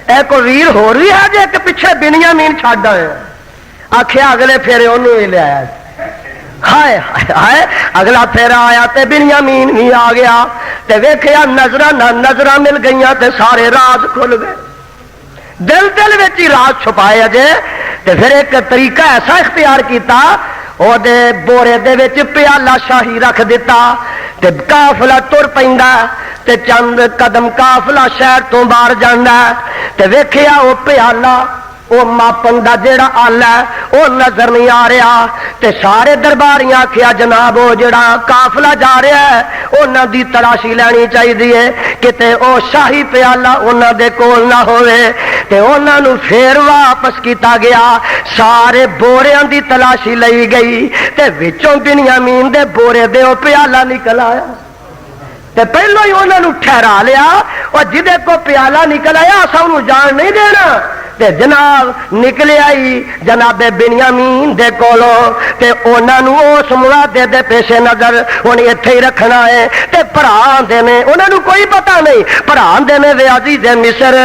اے کو ویر ہو رہی ہے جے کہ پیچھے بنیامین چھڈ آئے آخیا اگلے پھیرے انہوں ہی لے آیا. ہائے ہائے اگلا پھیرا آیا تے بنیامین بھی آ گیا تے ویکھیا نظراں نہ نظراں مل گئیاں تے سارے راز کھل گئے. دل دل وچ ہی راز چھپائے اجے تے پھر ایک طریقہ ایسا اختیار کیتا او دے بورے دے وچ پیالہ شاہی رکھ دیتا تے قافلہ تر پیندا تے چند قدم قافلہ شہر تو باہر جاندا تے ویکھیا او پیالہ او ماپن دا جیڑا آلہ ہے او نظر نہیں آ رہا تے سارے درباریاں آکھیا جناب او جیڑا قافلہ جا رہا ہے انہاں دی تلاشی لینی چاہیے کتے او شاہی پیالہ انہاں دے کول نہ ہوئے تے انہاں نو پھر واپس کیتا گیا. سارے بوریاں دی تلاشی لئی گئی تے وچوں بنیامین دے بورے دے او پیالہ نکل آیا تے پہلو ہی انہاں نو ٹھہرا لیا اور جدے کو پیالہ نکل آیا اساں نو جان نہیں دینا تے جناب نکلے آئی جناب بنیامین دے کولو تے انہاں نو اس مرادے دے پیش نظر ہن ایتھے ہی رکھنا ہے تے بھرا آندے نے انہاں نو کوئی پتہ نہیں بھرا آندے نے وے عزیز مصر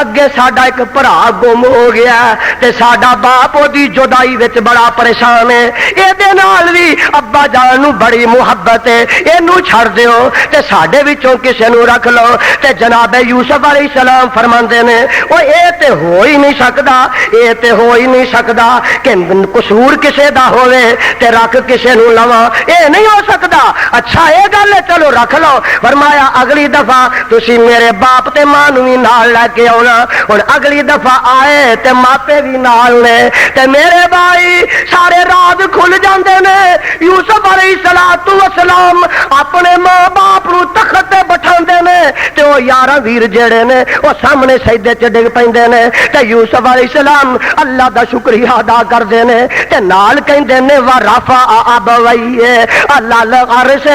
اگے ساڈا ایک بھرا گم ہو گیا تے ساڈا باپ اودی جدائی وچ بڑا پریشان ہے اے دے نال وی ابا جان نو بڑی محبت ہے اینو چھڑ دیو تے ساڈے وچوں کسے نو رکھ لو تے جناب یوسف علیہ السلام فرماندے نے او اے تے ہو ہی نہیں سکتا، یہ تے ہو ہی نہیں سکتا کہ قصور کسے دا ہوئے تے رکھ کسے نو لواں، یہ نہیں ہو سکتا۔ اچھا یہ گل ہے، چلو رکھ لو۔ فرمایا اگلی دفعہ تسی میرے باپ تے ماں نو بھی نال لے کے آنا۔ ہن اگلی دفعہ آئے تے ماپے بھی نال نے تے میرے بھائی سارے راز کھل جاندے نے۔ یوسف علیہ السلام اپنے ماں باپ نو تخت تے بٹھاندے نے تے او 11 ویر جڑے نے او سامنے سجدے چ ڈگ پیندے نے تے یوسف علیہ السلام اللہ دا شکریہ ادا کردے نے تے نال کہندے نے ورفع ابویہ علی العرش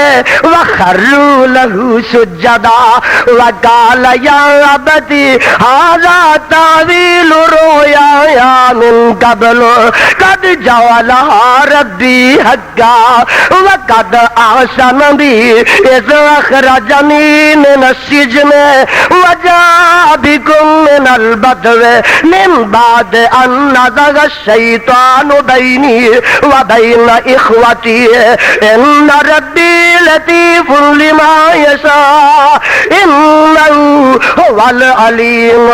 وخروا له سجدا وقال یا ابتی ھذا تعویل رؤیا من قبل قد جعلها ربی حقا وقد احسن بی اذ اخرجنی من السجن وجاء بكم من البدو من بعد ان نزغ الشیطان بینی وبین اخوتی ان ربی لطیف لما یشاء انہ هو العلیم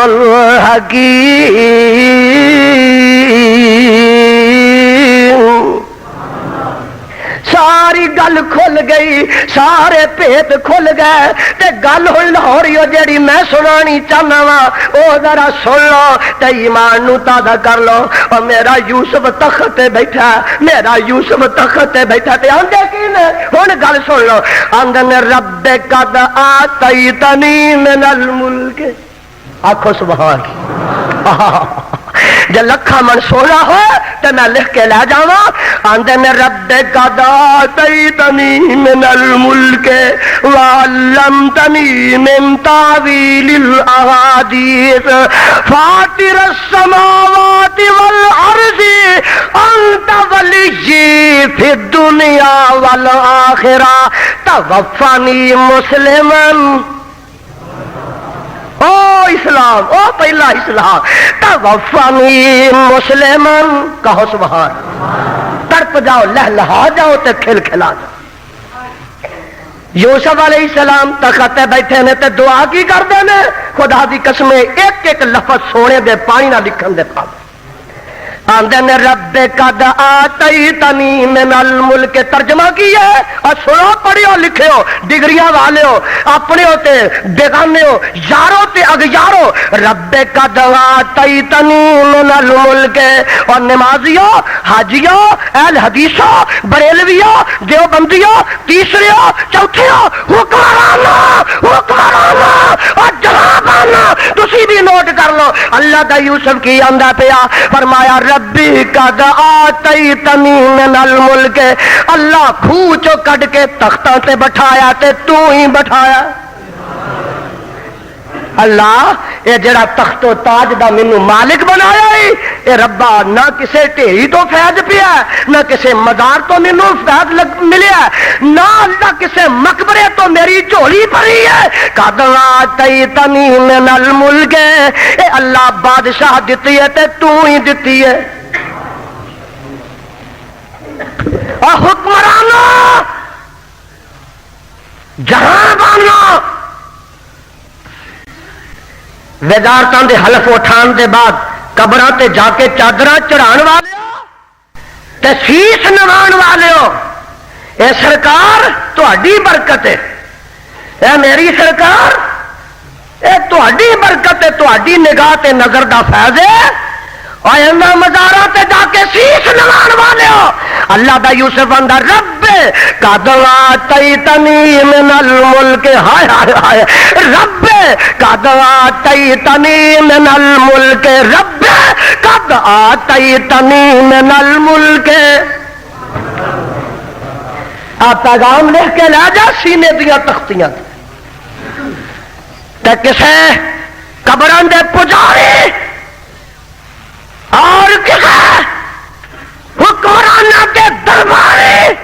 الحکیم۔ ساری گل کھل گئی، سارے پیت کھل گئے تے گل ہوئی لاہوری جیڑی میں سنانی چاہنا وا او ذرا سن لو تے ایمان نو تازہ کر لو۔ اور میرا یوسف تخت تے بیٹھا، میرا یوسف تخت تے بیٹھا تے آندے کی نے ہن گل سن لو۔ آندے نے رب قد آتیتنی من الملک، آکھو سبحان اللہ۔ جے لکھا من سونا ہو تو میں لکھ کے لے جاواں۔ آندے نے رب قد آتیتنی من الملک وعلمتنی من تاویل الاحادیث فاطر السماوات والارض انت ولی فی الدنیا والآخرہ توفنی مسلمن۔ او اسلام، او پہلا اسلام، توفنی مسلمن، کہو سبحان، تڑپ جاؤ لہلہا جاؤ تے کھل کھلا جاؤ۔ یوسف علیہ السلام تخت تے بیٹھے نے تے دعا کی کردے نے؟ خدا دی قسم ایک ایک لفظ سونے دے پانی نہ لکھن دے پاوے۔ آندے نے رب قد آتیتنی من الملک، ترجمہ کی ہے اور سنو پڑھیو لکھیو ڈگریاں والیو اپنے ہوتے بیگانے ہو یارو تے اغیارو۔ رب قد آتیتنی من الملک، اور نمازیو حاجیو اہل حدیثو بریلویو دیوبندیو تیسریو چوتھیو حکمرانو اور جنابانو تسی بھی نوٹ کر لو اللہ دا یوسف کی آندا پیا۔ فرمایا ربی قد آتیتنی من الملک، اللہ کھوہ چو کڈ کے تختاں تے بٹھایا تے تو ہی بٹھایا۔ اللہ یہ جڑا تخت و تاج دا مینوں مالک بنایا ہے، اے ربا نہ کسے ٹھیری تو فیض پیا، نہ کسے مزار تو مینوں فیض ملیا، نہ اللہ کسے مقبرے تو میری جھولی بھری ہے۔ قد آتیتنی من الملک، اے اللہ بادشاہ دتی ہے تے تو ہی دتی ہے۔ اور حکمرانوں جہاں بانو وزارتاں دے حلف اٹھان دے بعد قبراں تے جا کے چادراں چڑھان والے تے شیش نوان والے ہو، اے سرکار تہاڈی برکت ہے، اے میری سرکار اے تہاڈی برکت ہے، تہاڈی نگاہ تے نظر دا فیض ہے۔ اور انہاں مزاراں تے جا کے شیش نوان والے ہو۔ اللہ دا یوسف اندر رب قد آتیتنی من الملک، ہائے ہائے ہائے، رب قد آتیتنی من الملک، رب قد آتیتنی من الملک۔ آپ پیغام لکھ کے لے جا سینے دیا تختیاں تے کسے قبران دے پجاری اور کسے حکمرانہ کے درباری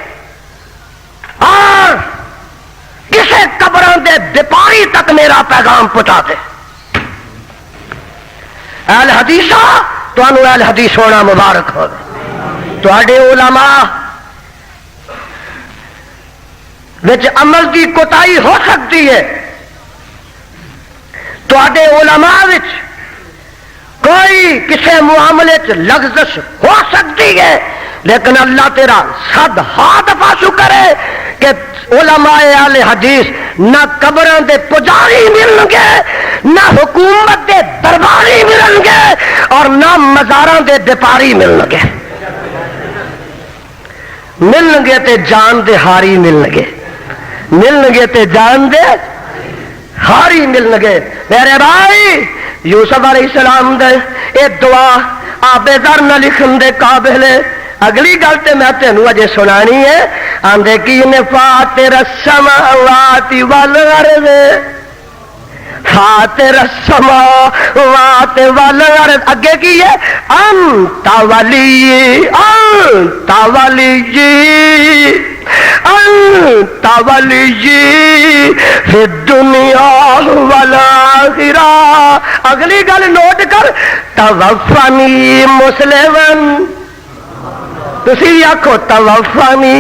اور کسے قبران دے بیپاری تک میرا پیغام پہنچا دے۔ اہل حدیثہ تو انہوں اہل حدیث ہونا مبارک ہو، تواڈے علماء وچ عمل کی کوتاہی ہو سکتی ہے، تواڈے علماء وچ کوئی کسی معاملے چ لغزش ہو سکتی ہے، لیکن اللہ تیرا صد دفعہ شکر ہے کہ علماء اہل حدیث نہ قبراں دے پجاری ملن گے، نہ حکومت دے درباری ملن گے، اور نہ مزاراں دے وپاری ملن گے۔ ملن گے تے جان دے ہاری ملن گے، ملن گے تے جان دے ہاری ملن گے۔ میرے بھائی یوسف علیہ السلام دے اے دعا آبے در نہ لکھن دے قابل ہے۔ اگلی گل تے میں تینوں اجے سنانی ہے، آندے کی نے فاتر السماوات والارض، فاتر السماوات والارض، اگے کی ہے انت ولی، انت ولی، انت ولی فی الدنیا والآخرہ۔ اگلی گل نوٹ کر، توفنی مسلمن، تسی آکھو توفنی،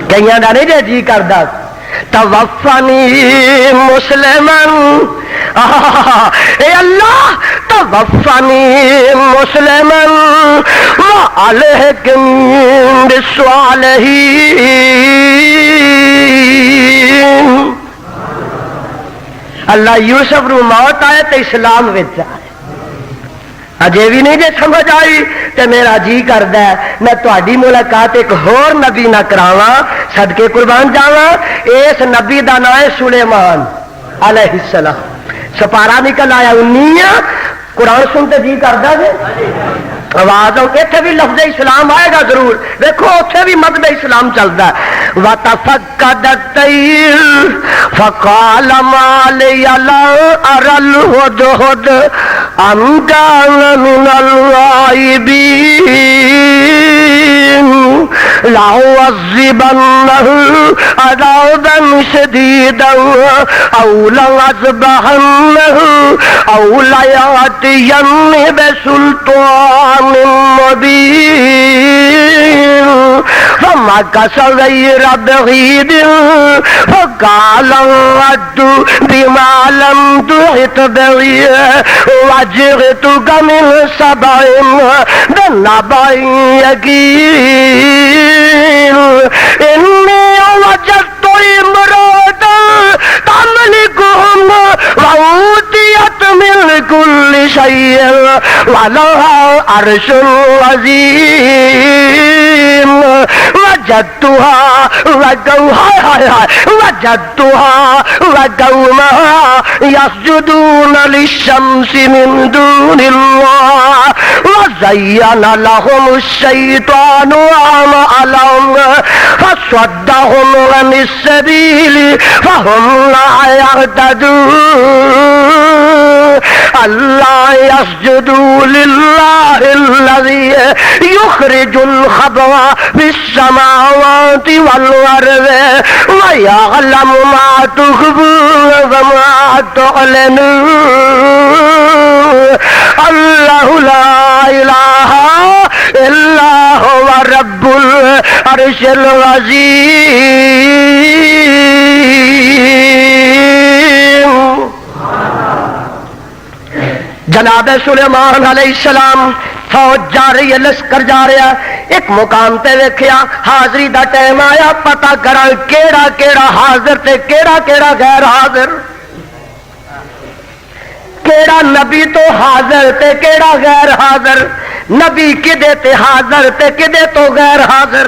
کئیاں دا نہیں جی کردا، توفنی مسلمن، اے اللہ توفنی مسلمن وعلیکم بالصالحین۔ اللہ یوسف رو موت آئے تو اسلام وچ آئے، اجے بھی نہیں جے سمجھ آئی تے میرا جی کردا ہے میں تہاڈی ملاقات ایک ہور نبی نہ کراواں، صدقے قربان جاواں۔ اس نبی دا نام ہے سلیمان علیہ السلام۔ سپارہ نکل آیا 19، قرآن سنتے جی کردا جے آواز آؤ، اتنے بھی لفظ اسلام آئے گا ضرور، دیکھو اتنے بھی مذہب اسلام چلتا ہے۔ وَتَفَقَّدَ الطَّيْرُ فَقَالَ مَا لِيَ لَا أَرَى الْهُدْهُدَ أَمْ كَانَ مِنَ الْغَائِبِينَ لَأُعَذِّبَنَّهُ عَذَابًا شَدِيدًا أَوْ لَأَذْبَحَنَّهُ أَوْ لَيَأْتِيَنِّي بِسُلْطَانٍ مبين فمكث غير بعيد فقال رد بما لم تحط به وجئتك من سبع بنبأ يقين إني وجدت امرأة تملكهم وأوتيت من كل شيء ولها عرش عظيم وجدتها وقومها يسجدون للشمس من دون الله وزين لهم الشيطان أعمالهم فصدهم عن السبيل فهم لا يهتدون ألا يسجدوا لله الذي يخرج الخبأ في السماوات والأرض ويعلم ما تخفون وما تعلنون الله لا إله إلا هو رب العرش العظيم۔ جناب سلیمان علیہ السلام فوج جا رہی ہے، لشکر جا رہا ہے، ایک مقام تے ویکھیا حاضری دا ٹائم آیا، پتہ کرا کیڑا کیڑا حاضر تے کیڑا کیڑا غیر حاضر، کیڑا نبی تو حاضر تے کیڑا غیر حاضر، نبی کدے تے حاضر تے کدے تو غیر حاضر۔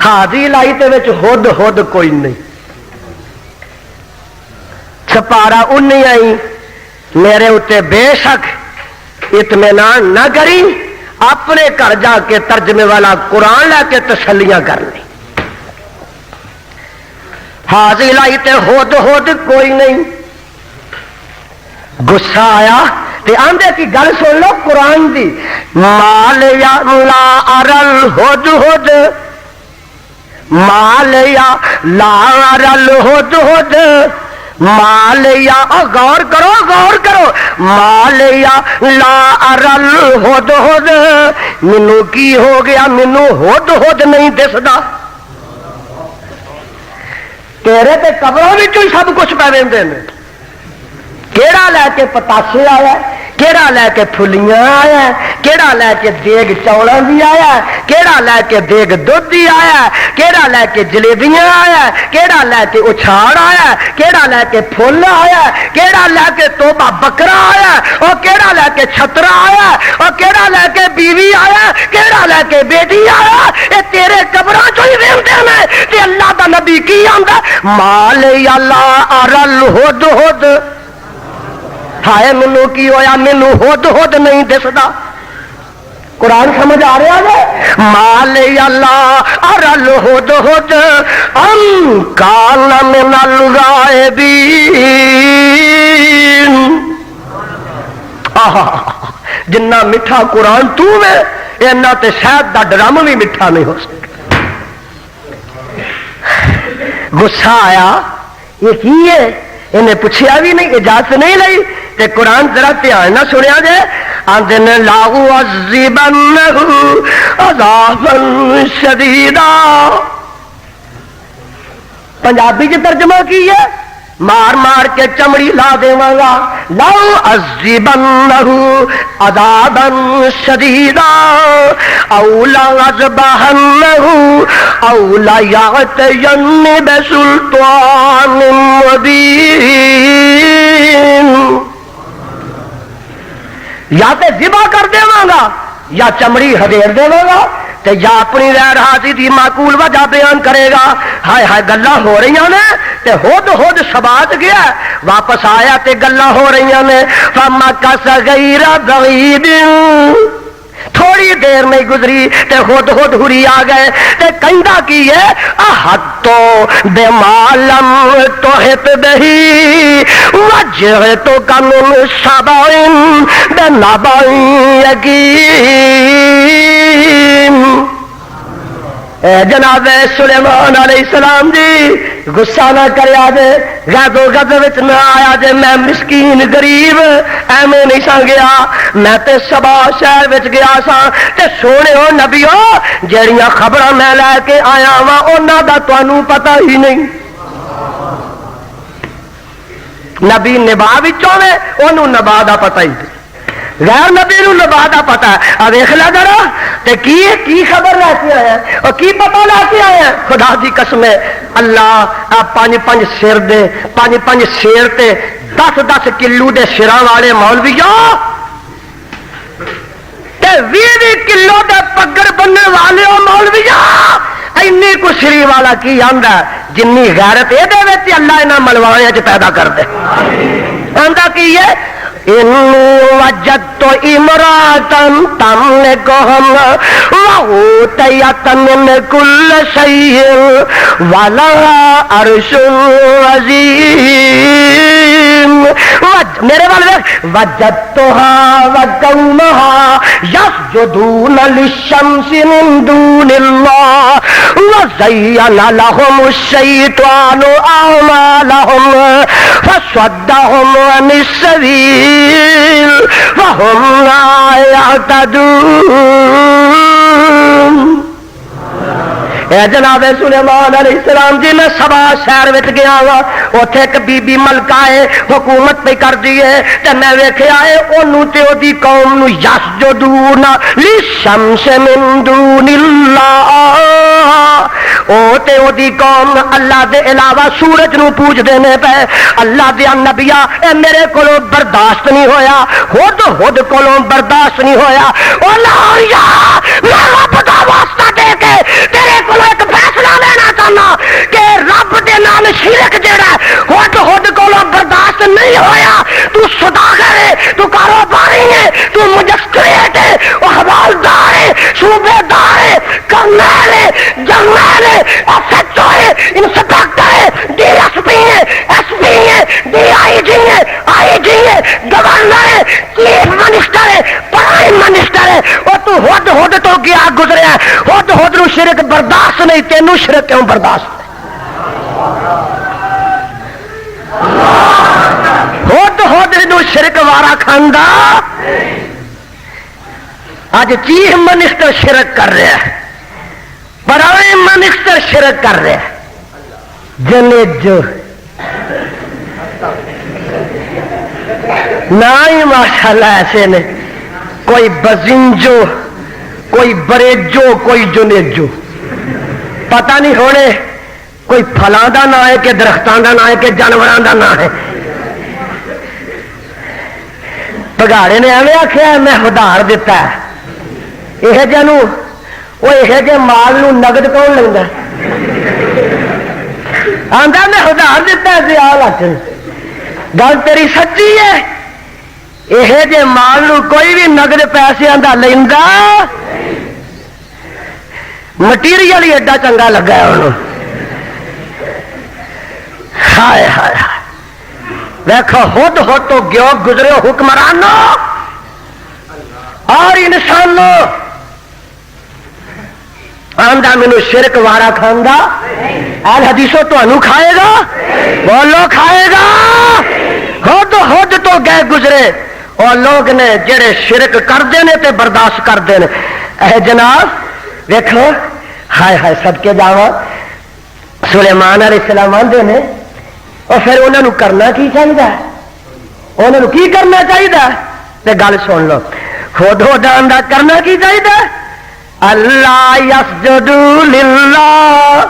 حاضری لائی تے وچ ہد ہد کوئی نہیں، سپارہ 19 آئی میرے اتے بے شک اطمینان نہ کری، اپنے گھر جا کے ترجمے والا قرآن لے کے تسلیاں کرنی۔ حاضری لائی تے ہود ہود کوئی نہیں، غصہ آیا تے آندے کی گل سن لو قرآن دی، مال یا لا ارل ہود ہود، مال یا لا ارل ہود ہود، مالیا غور کرو غور کرو، مالیا لا ارل ہد ہد، مینو کی ہو گیا مینو ہد ہد نہیں دسدا، تیرے تے قبروں وچوں سب کچھ پے ویندے نے، کیڑا لے کے پتاسے آیا، کیڑا لے کے پھلیاں آیا، کیڑا لے کے دیگ چولاں دی آیا، کیڑا لے کے دیگ دودھ دی آیا، کیڑا لے کے جلیبیاں آیا، کیڑا لے کے اچھاڑ آیا، کیڑا لے کے پھول آیا، کیڑا لے کے توبہ بکرا آیا، اور کیڑا لے کے چھترا آیا، اور کیڑا لے کے بیوی آیا، کیڑا لے کے بیٹی آیا، اے تیرے قبراں چوں ہی ویندے نے تے اللہ دا نبی کی آندا مال اللہ ارل ہد ہد، ہائے مینوں کی ہویا مینوں ہد ہد نہیں دسدا۔ قرآن سمجھ آ رہا ہے؟ مال اللہ ارل ہد ہد ام کان من الغائبین، جنہ میٹھا قرآن تو ہے اینا تے شاید دا ڈرم بھی میٹھا نہیں ہو سکتا۔ غصہ آیا، یہ کی ہے؟ انہیں پوچھیا بھی نہیں، اجازت نہیں لئی تے قرآن ذرا دھیان نہ سنیا جائے، آندے نے لاہو عذبنہ عذابا شدیدا، پنجابی چ ترجمہ کی ہے مار مار کے چمڑی لا دیواں گا، لاہو عذبنہ عذابا شدیدا او لعذبہنہ او لیأتین بسلطان مبین، یا تے ذبح کر دیواں گا یا چمڑی ہدیر دیواں گا تے یا اپنی غیر حاضری دی معقول وجہ بیان کرے گا۔ ہائے ہائے گلاں ہو رہی نے تے ہد ہد شبات گیا، واپس آیا تے گلاں ہو رہی نے، فمکث غیر بعید، تھوڑی دیر نہیں گزری تے ہد ہد ہری آ گئے تے کہندا کی ہے احطو بما لم تحط بہی وجئتک من سبع بنبأ یقین۔ جناب سلیمان علیہ السلام جی غصہ نہ کریا جے، غضب و غضب نہ آیا جے، میں مسکین غریب ایویں نہیں سا گیا، میں تے سبا شہر وچ گیا سا تے سونے ہو نبیو جہڑیاں خبراں میں لے کے آیا وا انہاں دا تانوں پتہ ہی نہیں۔ نبی نبا وچوں وے اونوں نبا دا پتہ ہی نہیں، غیر نبی نو نبا دا پتہ ہے۔ ویکھ لے ذرا تے کی خبر لے کے آیا اور کی پتہ لے کے آیا؟ خدا دی قسم ہے اللہ پانچ پانچ سر دے پانچ پانچ سیر تے 10 کلو دے سراں والے مولویوں تے 20 کلو دے پگڑ بننے والے مولویوں، اینی کو سری والا کی آندا جنی غیرت اے دے وچ اللہ انہاں ملوانے وچ پیدا کر دے۔ آندا کی ہے انی وجدت امرأة تملکہم وأوتیت من کل شیء ولها عرش عظیم، میرے والے وجدتها وقومها یسجدون للشمس من دون اللہ وزین لهم الشیطان اعمالهم فصدهم عن السبیل وهم لا يهتدون۔ اے جناب سلیمان علیہ السلام جی میں سبا شہر وچ گیا وا، اوتھے ایک بی بی ملکہ ہے حکومت پہ کر دی ہے تے میں ویکھیا ہے اونوں تے اودی قوم نو یسجدون للشمس من دون اللہ، او تے اودی قوم اللہ دے علاوہ سورج نو پوجدے نے پے۔ اللہ دے نبیا اے میرے کولوں برداشت نہیں ہویا، ہد ہد کولوں برداشت نہیں ہویا۔ او لاہوریا میں رب دا واسطہ دے کے تیرے کولوں ایک فیصلہ لینا چاہنا کہ رب دے نال شرک جڑا ہد ہد کولوں برداشت نہیں ہویا۔ تو صداقت ہے، تو کاروباری ہے، تو مجسٹریٹ ہے، وہ حوالدار ہے، صوبے دار ہے، کرنیل ہے، جرنیل ہے، ایس ایچ او ہے، انسپیکٹر ہے، ڈی ایس پی ہے، ایس پی ہے، ڈی آئی جی ہے، آئی جی ہے، گورنر ہے، چیف منسٹر ہے، پرائم منسٹر ہے، وہ تو ہد ہد تو گیا گزریا، ہد ہد نو شرک برداشت نہیں، تینوں شرک کیوں برداشت؟ ہد ہد نو شرک وارا کھاندا، اج چیف منسٹر شرک کر رہا ہے، پرائم منسٹر شرک کر رہا ہے، جنیج نہ ہی ماشاءاللہ ایسے نے، کوئی بزنجو، کوئی بریجو، کوئی جنیجو، پتہ نہیں ہونے کوئی پھلاں دا نام ہے کہ درختاں دا نام ہے کہ جانوراں دا نام ہے۔ بگاڑے نے ایویں آخیا میں ادھار دیتا ہے، یہ جنوں وہ یہ جے مال نو نقد کون لینا؟ آندا میں ادھار دیتا ہے آ لکھ۔ گل تیری سچی ہے، یہ جے مال نو کوئی بھی نقد پیسے دا لینا، مٹیریل ہی ایڈا چنگا لگا ہے انہوں۔ ہائے ہائے دیکھو ہد ہد تو گیو گزرے حکمرانوں اور انسانوں، آندا مینو شرک وارا کھاندا، اہل حدیثوں تانوں کھائے گا، بولو کھائے گا۔ ہد ہد تو گئے گزرے اور لوگ نے جڑے شرک کرتے ہیں تے برداشت کرتے ہیں۔ اے جناب دیکھو ہائے ہائے صدقے جاواں، سلیمان علیہ السلام آندے نے اور پھر انہوں نے کرنا کی چاہیے، انہوں نے کی کرنا چاہیے؟ تے گل سن لو، خود آندا کرنا کی چاہیے؟ اللہ یسجدوا للہ،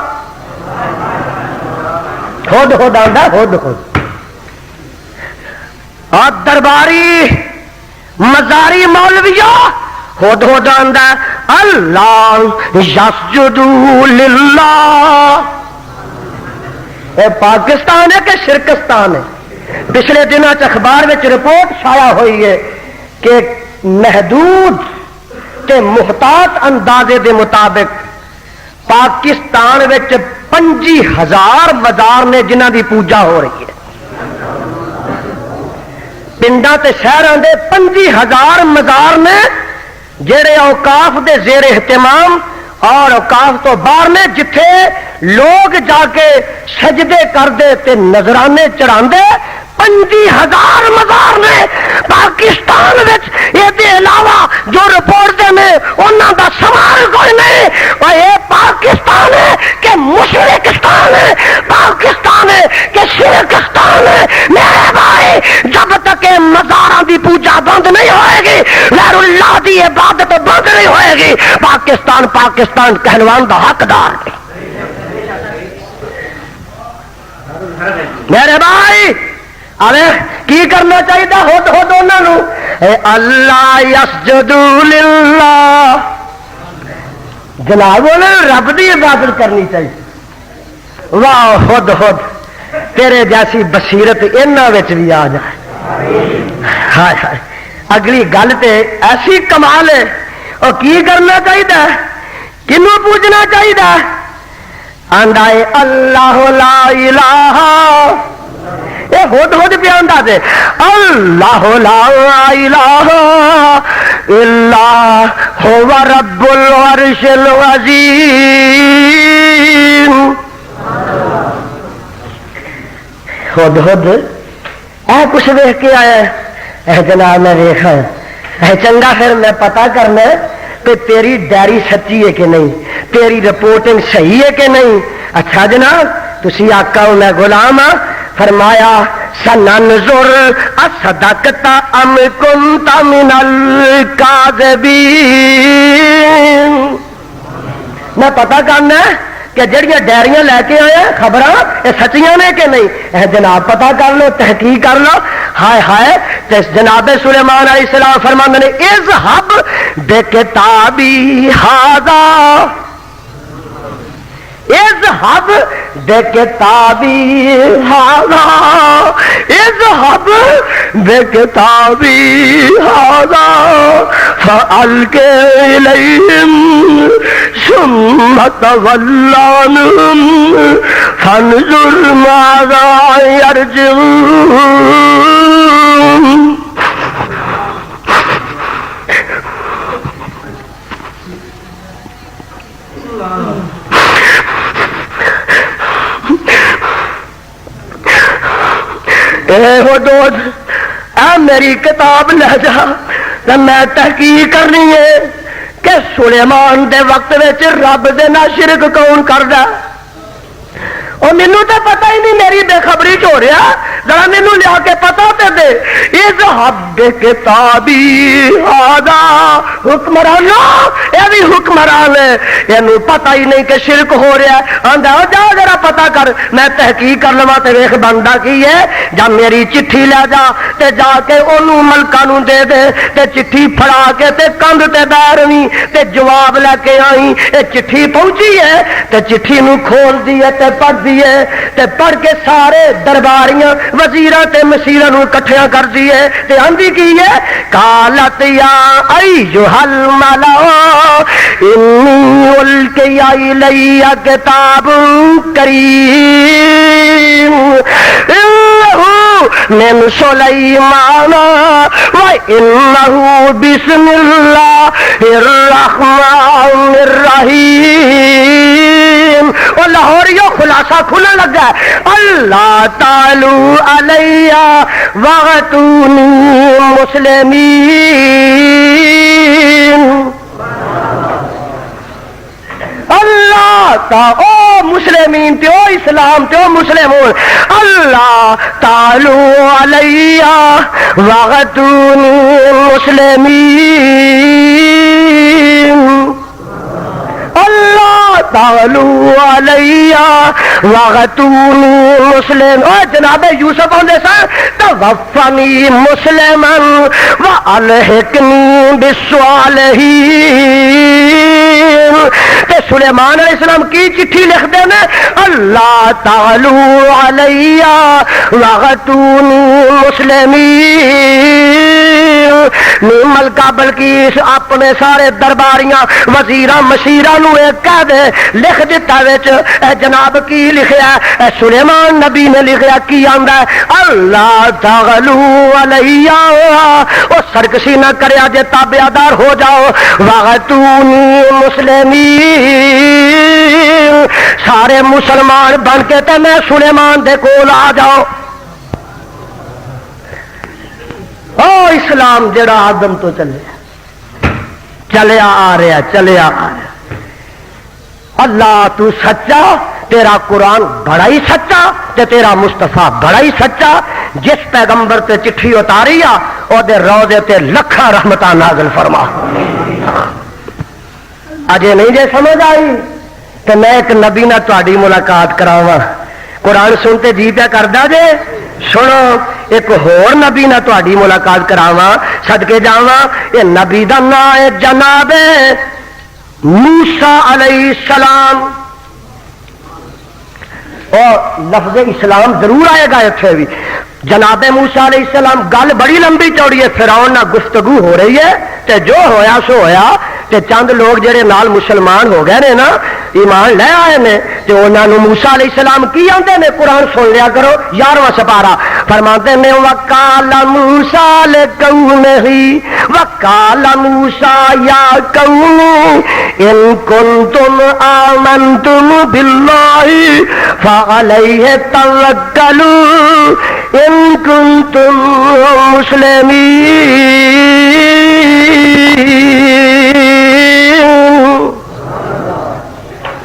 خود آندا خود اور درباری مزاری مولویہ خود آندا اللہ یسجدوا للہ۔ اے پاکستان ہے کہ شرکستان ہے؟ پچھلے دنوں اخبار میں رپورٹ شائع ہوئی ہے کہ محدود تے محتاط اندازے دے مطابق پاکستان وچ 25,000 مزار نے جنہاں دی پوجا ہو رہی ہے۔ پنڈاں تے شہراں دے 25,000 مزار نے جڑے اوقاف دے زیر اہتمام اور اوقاف تو باہر نے، جتھے لوگ جا کے سجدے کردے تے نذرانے چڑھاندے 25,000 مزار نے پاکستان وچ۔ یہ دے علاوہ جو رپورٹ نے انہاں دا سوال کوئی نہیں، اور یہ پاکستان ہے کہ مشرکستان ہے، پاکستان ہے کہ شرکستان ہے؟ میرے بھائی جب تک یہ مزاراں دی پوجا بند نہیں ہوئے گی، غیر اللہ دی عبادت بند نہیں ہوئے گی، پاکستان کہلوان دا حقدار ہے۔ میرے بھائی ارے کی کرنا چاہیے؟ خود انہوں اللہ یسجدوا للہ، جناب رب دی عبادت کرنی چاہیے۔ واہ خود تیرے جیسی بصیرت انہاں وچ بھی آ جائے۔ ہائے ہائے اگلی گل تے ایسی کمال ہے، اور کی کرنا چاہیے؟ کنوں پوجنا چاہیے؟ آندا ہے اللہ لا الہ، یہ خود پہ آندا دے اللہ لا الہ الا هو رب العرش العظیم۔ خود اے کچھ دیکھ کے آیا ہے؟ اے جناب میں دیکھا ہے چنگا، پھر میں پتا کرنا کہ تیری ڈائری سچی ہے کہ نہیں، تیری رپورٹنگ صحیح ہے کہ نہیں۔ اچھا جناب تسی آقا میں غلام ہاں، فرمایا سننظر اصدقت ام کنت من الکاذبین، میں پتا کرنا ہے کہ جڑیاں ڈائریاں لے کے آئے خبراں یہ سچیاں نے کہ نہیں۔ اے جناب پتا کر لو، تحقیق کر لو۔ ہائے ہائے جناب سلیمان علیہ السلام فرماندے نے اذهب بکتابی ھذا، اذهب بکتابی ھذا، اذهب بکتابی ھذا فألق إلیہم ثم تول عنہم فانظر ماذا یرجعون۔ اے میری کتاب لے جا تو میں تحقیق کرنی ہے کہ سلیمان دے وقت وچ رب دے نال شرک کون کردا، اور مینوں تو پتہ ہی نہیں، میری بے خبری چ ہو رہا ذرا مینوں لیا کے پتا تے دے اذهب بکتابی ھذا حکمرانو یہ بھی حکمران ہے اینوں پتہ ہی نہیں کہ شرک ہو رہا ہے آندا جا ذرا پتا کر میں تحقیق کر لواں تے ویکھ بندا کی ہے جا میری چٹھی لے جا تے جا کے اونوں ملکاں نوں دے دے تے چٹھی پھڑا کے تے کندھ تے بیرویں تے جواب لے کے آئی اے چٹھی پہنچی ہے تے چٹھی نوں کھول دی ہے تے پڑھ دی ہے تے پڑھ کے سارے درباریاں وزیراں تے مشیراں نوں اکٹھیاں کر دی ہے تے آندی کی ہے قالت یا ایھا الملأ انی القی الی کتاب کریم من سلیمان وَإِنَّهُ بسم اللہ الرحمن الرحیم اور لاہوریوں خلاصہ کھلنے لگا ہے اللہ تعالی علیہ وَغَتُونِي مسلمین اللہ تا او مسلمین تے او اسلام تے او مسلمون اللہ تعالی علیہ وغتونی مسلمین اللہ تعالی علیہ وغتونی مسلم او جناب یوسف آندے سن توفنی مسلما والحقنی بالصالحین تے سلیمان علیہ السلام کی چٹھی لکھ دے نے اللہ تعالی علیہ وغتونی مسلمین ملکہ بلقیس اپنے سارے درباریاں وزیراں مشیراں نو ایک کہہ دے لکھ دیتا وچ اے جناب کی لکھیا اے سلیمان نبی نے لکھیا کی آندا ہے اللہ تعالی علیہ او سرکشی نہ کریا جے تابعدار ہو جاؤ وغتونی مسلمین سارے مسلمان بن کے تے میں سلیمان دے کول آ جاؤ او اسلام جڑا آدم تو چلیا آ رہا چلیا آ رہا اللہ تو سچا تیرا قرآن بڑا ہی سچا تے تیرا مصطفیٰ بڑا ہی سچا جس پیغمبر تے چٹھی اتاری آ او دے روضے تے لکھاں رحمتاں نازل فرما اجے نہیں جے سمجھ آئی تو میں ایک نبی نہ تہاڈی ملاقات کراواں قرآن سنتے جی پیا کردا جے سنو ایک ہور نبی نہ تہاڈی ملاقات کراواں صدقے جاواں یہ نبی دا نام ہے جناب موسیٰ علیہ السلام اور لفظ اسلام ضرور آئے گا اتنے بھی جناب موسیٰ علیہ السلام گل بڑی لمبی چوڑی ہے فرعون نہ گفتگو ہو رہی ہے تے جو ہویا سو ہویا تے چند لوگ جڑے نال مسلمان ہو گئے نے نا ایمان لے آئے نے تے انہاں نوں موسیٰ علیہ السلام کی آندے نے قرآن سن لیا کرو 11واں سپارہ فرماتے نے وقال موسیٰ لقومہ وقال موسیٰ یا قوم ان کنتم آمنتم باللہ فعلیہ توکلوا ان کنتم مسلمین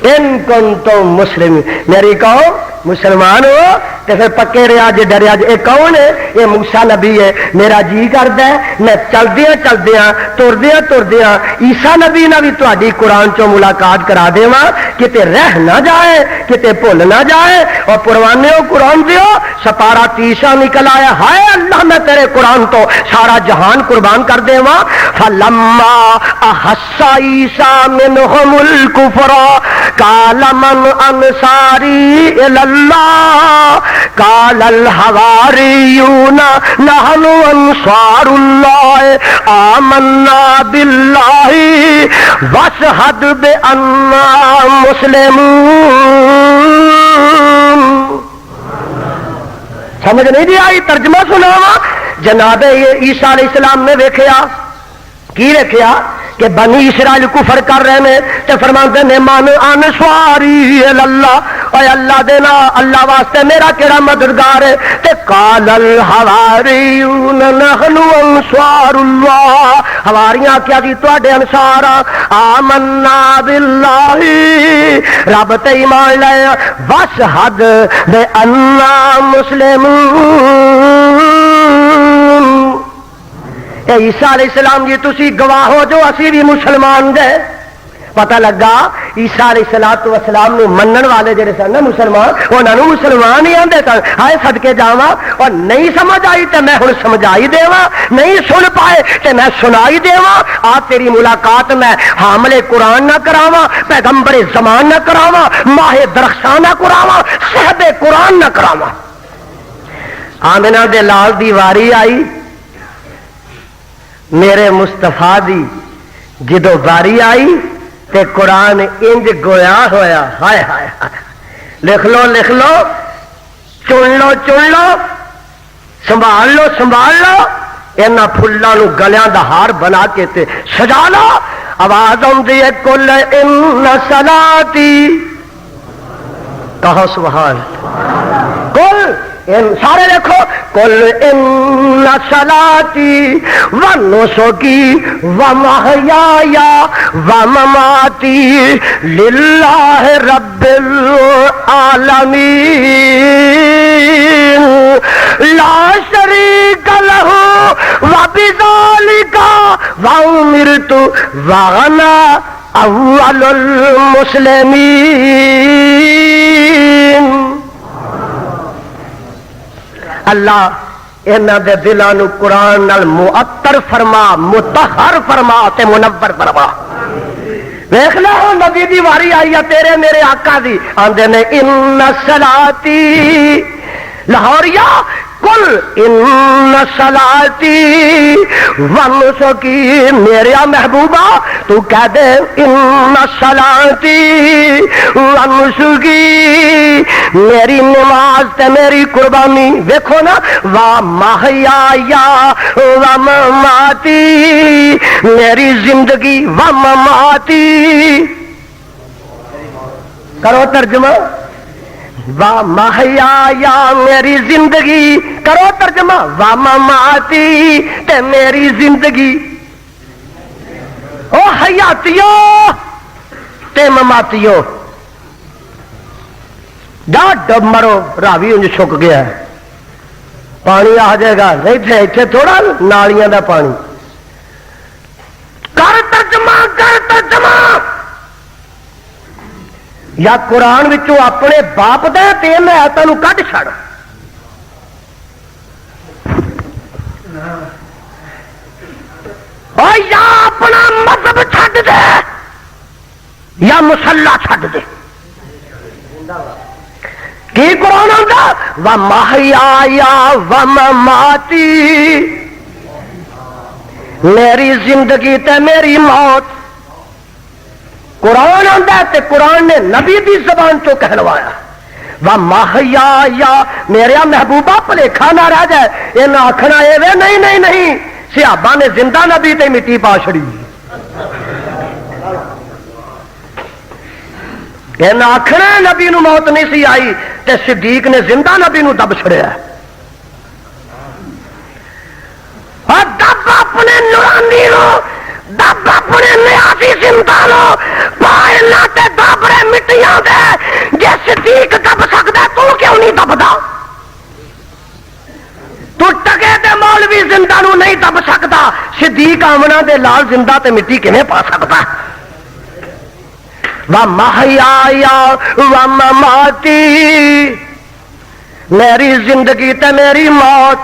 ان کنتم مسلمین میری قوم مسلمان ہو تو پھر پکے رہا جی ڈریا جی کون ہے یہ موسیٰ نبی ہے میرا جی کرتا ہے میں چلدیا تردیا عیسیٰ نبی نہ بھی تہاڈی قرآن چو ملاقات کرا دیواں کتے رہ نہ جائے کتے بھول نہ جائے اور پروانے قرآن دیو سپارہ 30 نکل آیا ہائے اللہ میں تیرے قرآن تو سارا جہان قربان کر دیواں فلما احس عیسیٰ منہم الکفر قال من انصاری الی اللہ قال الحواریون نحن انصار اللہ آمنا باللہ واشہد بأننا مسلمون سمجھ نہیں دی آئی ترجمہ سناوا جناب عیسیٰ علیہ السلام نے ویکھیا کی رکھیا کہ بنی اسرائیل کفر کر رہے ہیں تے فرماتے نے من انصاری اللہ اے اللہ دینا اللہ واسطے میرا کیڑا مددگار ہے تے قال الحواریون نحن انصار اللہ، حواریاں کیا جی تواڈے انصار آمنا باللہ، رب تے ایمان لے، واشہد بأننا مسلمون۔ اے عیسیٰ علیہ السلام جی تسی گواہ ہو جو اسی بھی مسلمان دے۔ پتہ لگا عیسیٰ علیہ السلام نو منن والے جڑے سن نا مسلمان، انہاں نو مسلمان ہی آندے سن۔ ہائے صدقے جاواں، اور نہیں سمجھ آئی تے میں ہن سمجھائی دیواں، نہیں سن پائے تے میں سنائی دیواں۔ آ تیری ملاقات میں حامل قرآن نہ کراواں، پیغمبر زمان نہ کراواں، ماہ درخشاں نہ کراواں، صاحب قرآن نہ کراواں۔ آمنہ دے لال دی واری آئی، میرے مصطفیٰ دی جدو باری آئی تے قرآن انج گویا ہویا، ہائے ہائے ہائے، لکھ لو لکھ لو، چن لو چن لو، سنبھال لو سنبھال لو، اینا پھلاں نو گلیاں دا ہار بنا کے تے سجا لو۔ آواز آندی ہے کل ان صلاتی، کہو سبحان، کل ان، سارے دیکھو، کل ان صلاتی ونسکی ومحیای ومماتی للہ رب العالمین لا شریک لہ وبذالک وامرت وانا اول المسلمین۔ اللہ انہاں دے دلاں نو قرآن نال معطر فرما، مطہر فرما تے منور فرما۔ ویکھ لو نبی دی واری آئی ہے تیرے میرے آقا دی، آندے نے ان صلاتی، لاہوریا کل ان صلاتی ونسکی، میرے محبوبہ تو کہہ دے ان صلاتی ونسکی، میری نماز تے میری قربانی، دیکھو نا، ومحیای ومماتی، میری زندگی ومماتی، کرو ترجمہ، ومحیای میری زندگی، کرو ترجمہ، ومماتی تے میری زندگی، او حیاتیو تے مماتیو، جا ڈب مرو، راوی انج سک گیا ہے، پانی آ جائے گا، نہیں تھے اتنے تھوڑا نالیاں دا پانی، کر ترجمہ کر ترجمہ، یا قرآن وچوں اپنے باپ دے تین آیتاں نو کڈ چھڑ، اور یا اپنا مذہب چھڈ دے یا مصلا چھڈ دے۔ کی قرآن آندا ومحیای ومماتی، میری زندگی تے میری موت، قرآن آندا ہے تے قرآن نے نبی دی زبان چوں کہلوایا، ومحیای میرے محبوبہ بھلیکھا نہ رہ جائے، انہاں آکھنا اے وے نہیں نہیں نہیں، صحابہ نے زندہ نبی تے مٹی پا چھڑی، انہاں آکھنا نبی نو موت نہیں سی آئی تے صدیق نے زندہ نبی نو دب چھڑیا، اور دب اپنے نورانی نو، دب اپنے نیازی زندہ نو، پائے لاتے دبرے مٹیاں دے، جے صدیق دب سکدا تو کیوں نہیں دبدا؟ تو ٹکے تے مولوی زندہ نو نہیں دب سکدا، صدیق آمنہ دے لال زندہ تے مٹی کیویں پا سکدا؟ ومحیای ومماتی، میری زندگی تے میری موت،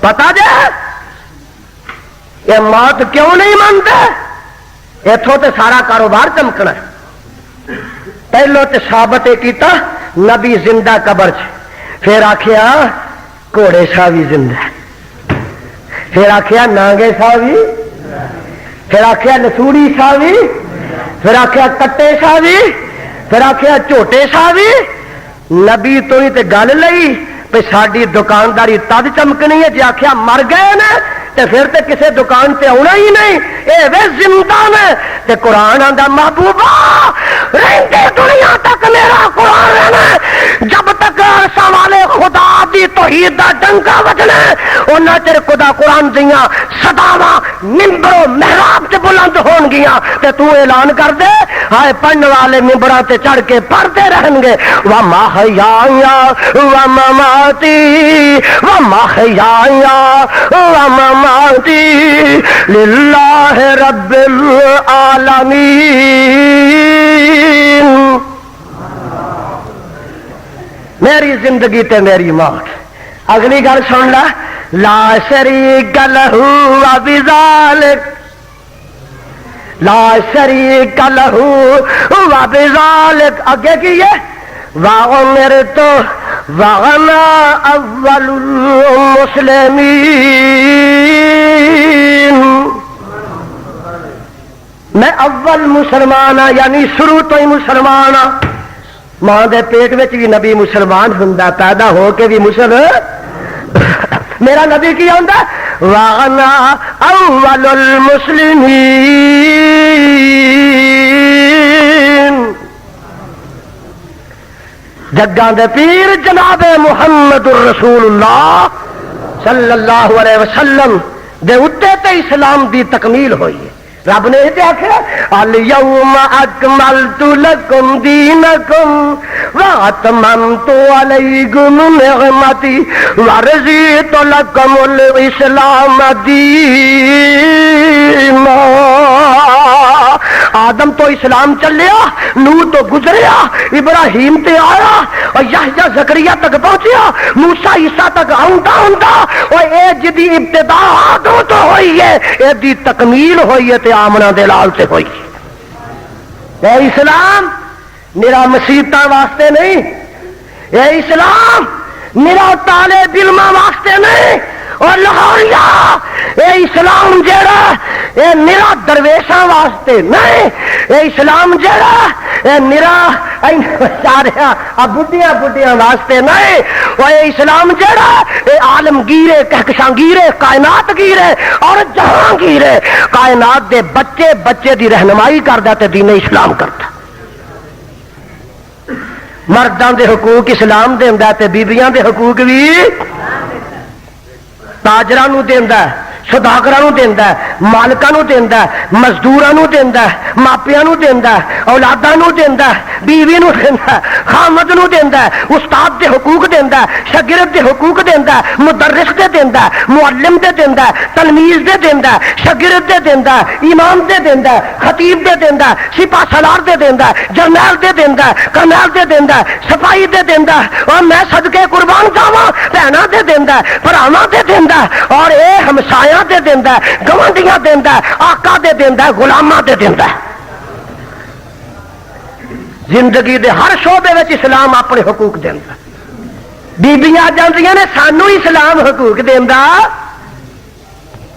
پتا جے یہ موت کیوں نہیں مانتے؟ اتوں تے سارا کاروبار چمکنا ہے، پہلو تے ثابت کیتا نبی زندہ قبر چ، پھر آخیا گھوڑے شاہ بھی زندہ، پھر آخیا نانگے شاہ بھی، پھر آخیا لسوڑی شاہ بھی، پھر آخیا کٹے شاہ بھی، پھر آخیا جھوٹے شاہ بھی۔ نبی تو ہی تے گل لئی پہ ساری دکانداری تد چمکنی ہے جی آخیا مر گئے نا تے پھر تے کسے دکان تے آنا ہی نہیں، اے وے زندہ نے۔ تے قرآن آندا محبوبہ رہندے دنیا تک میرا قرآن رہنا، جب تک عرصہ والے خدا دی توحید دا ڈنکا وجنا انہاں چر خدا قرآن دیاں صداواں ممبر و محراب تے بلند ہون گیاں تے تو اعلان کر دے ہائے پڑھنے والے ممبراں تے چڑھ کے پڑھتے رہن گے وَمَحْيَايَ وَمَمَاتِي وَمَحْيَايَ وَمَمَاتِي لِلَّهِ رَبِّ الْعَالَمِينَ. میری زندگی تے میری موت. اگلی گل سن لا لا شریک لہ وبذالک لا شریک لہ وبذالک اگے کی ہے وَأُمِرْتُ وَأَنَا أَوَّلُ الْمُسْلِمِينَ. میں اول مسلمان ہاں یعنی شروع تو ہی مسلمان ہاں. ماں دے پیٹ وچ بھی نبی مسلمان ہوندا پیدا ہو کے بھی میرا نبی کی ہوندا وَأَنَا أَوَّلُ الْمُسْلِمِينَ. جگاں دے پیر جناب محمد الرسول اللہ صلی اللہ علیہ وسلم دے اتے تے اسلام دی تکمیل ہوئی ہے. رب نے یہ آخیا الیوم اکملت لکم دینکم واتممت علیکم نعمتی ورضیت لکم الاسلام دینا. آدم تو اسلام چلیا، نوح تو گزریا، ابراہیم تے آیا اور یحییٰ زکریا تک پہنچیا، موسیٰ عیسیٰ تک آندا اور اے جدی ابتدا آدم تو ہوئی ہے اے دی تکمیل ہوئی ہے تے آمنہ دے لال سے ہوئی. اے اسلام میرا مسیحتاں واسطے نہیں، اے اسلام میرا طالب علم واسطے نہیں اور لاہوریا اے اسلام جیڑا اے میرا درویشاں واسطے نہیں، اے اسلام جیڑا اے میرا سارا بڈیاں بڈیاں واسطے نہیں، اور اے اسلام جیڑا اے عالمگیر کہکشاںگیر کائنات گیر اور جہانگیر کائنات دے بچے بچے دی رہنمائی کردا تے دین اسلام کردا. مرداں دے حقوق اسلام دیندا تے بیبیاں دے حقوق بھی تاجراں نوں دیندا ہے، سوداگراں نوں دیندا ہے، مالکاں نوں دیندا ہے، مزدوراں نوں دیندا ہے، ماپیاں نوں دیندا ہے، اولاداں نوں دیندا ہے، بیوی نوں دیندا ہے، خامد نوں دیندا ہے، استاد دے حقوق دیندا ہے، شاگرد دے حقوق دیندا ہے، مدرس دے دیندا ہے، معلم دے دیندا ہے، تلمیذ دے دیندا ہے، شاگرد دے دیندا ہے، امام دے دیندا ہے، خطیب دے دیندا ہے، سپاہ سالار دے دیندا ہے، جرنیل دے دیندا ہے، کرنیل دے دیندا ہے، صفائی دے دیندا ہے، اور میں صدقے قربان جاواں بہناں دے دیندا ہے، بھراواں دے دیندا ہے، اور اے ہمسایاں دے دیندا ہے، گوانڈیاں دیندا ہے، آقا دے دیندا ہے، غلاماں دے دیندا ہے. زندگی دے ہر شعبے وچ اسلام اپنے حقوق دیندا. بیبیاں جاندیاں نے سانو اسلام حقوق دیندا،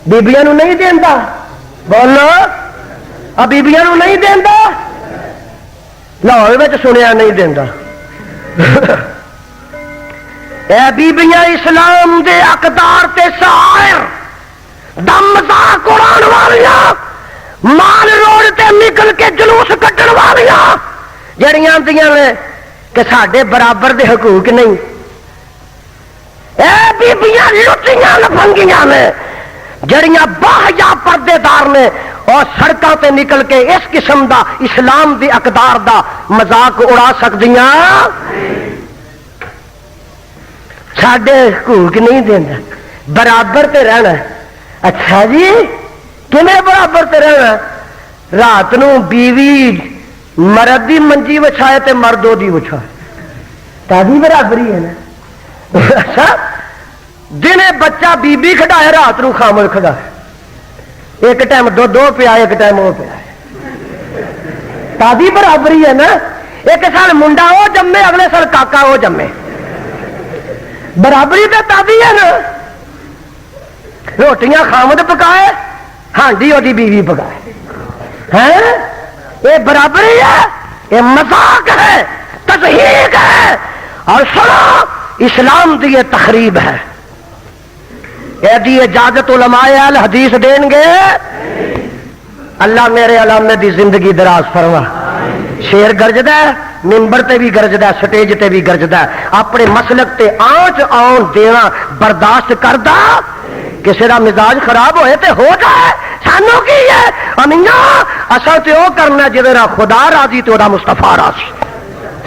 بیبیاں نو نہیں دیندا. بولو بیبیاں نو نہیں دیندا، لاہور وچ سنیا نہیں دیندا. اے بیبیاں اسلام دے اقدار تے شاعر دم مذاق اڑان والیاں، مال روڈ تے نکل کے جلوس کٹن والیاں جڑیاں آندیاں نے کہ ساڈے برابر دے حقوق نہیں. اے بیبیاں لٹیاں لفنگیاں نے جڑیاں باحیا پردے دار نے اور سڑکاں تے نکل کے اس قسم دا اسلام دی اقدار دا مذاق اڑا سکدیاں. ساڈے حقوق نہیں دیندا، برابر تے رہنا. اچھا جی کیویں برابر تے رہنا؟ رات نو بیوی مرد دی منجی وچھائے تے مرد دی وچھائے تابی برابری ہے نا. اچھا دنے بچہ بیبی کھڑائے رات نو خامل کھڑائے، ایک ٹائم دو پیا ایک ٹائم وہ پیا، تابی برابری ہے نا. ایک سال منڈا وہ جمے اگلے سال کاکا وہ جمے، برابری تو تابی ہے نا. روٹیاں خامد پکائے ہانڈی وہ بیوی پکائے، ہیں یہ برابری ہے؟ یہ مذاق ہے، تضحیق ہے. اور سنو اسلام دی یہ تخریب ہے. یہ دی اجازت علماء اہل حدیث دیں گے. اللہ میرے علامے دی زندگی دراز فرما. شیر گرجدا ہے ممبر تے بھی گرجدا سٹیج تے بھی گرجدا اپنے مسلک تے آنچ آن دینا برداشت کردا کسی دا مزاج خراب ہوئے تے ہو جائے سانو کی ہے امیاں اصل تے او کرنا جدے را خدا راضی تے او دا مصطفیٰ راضی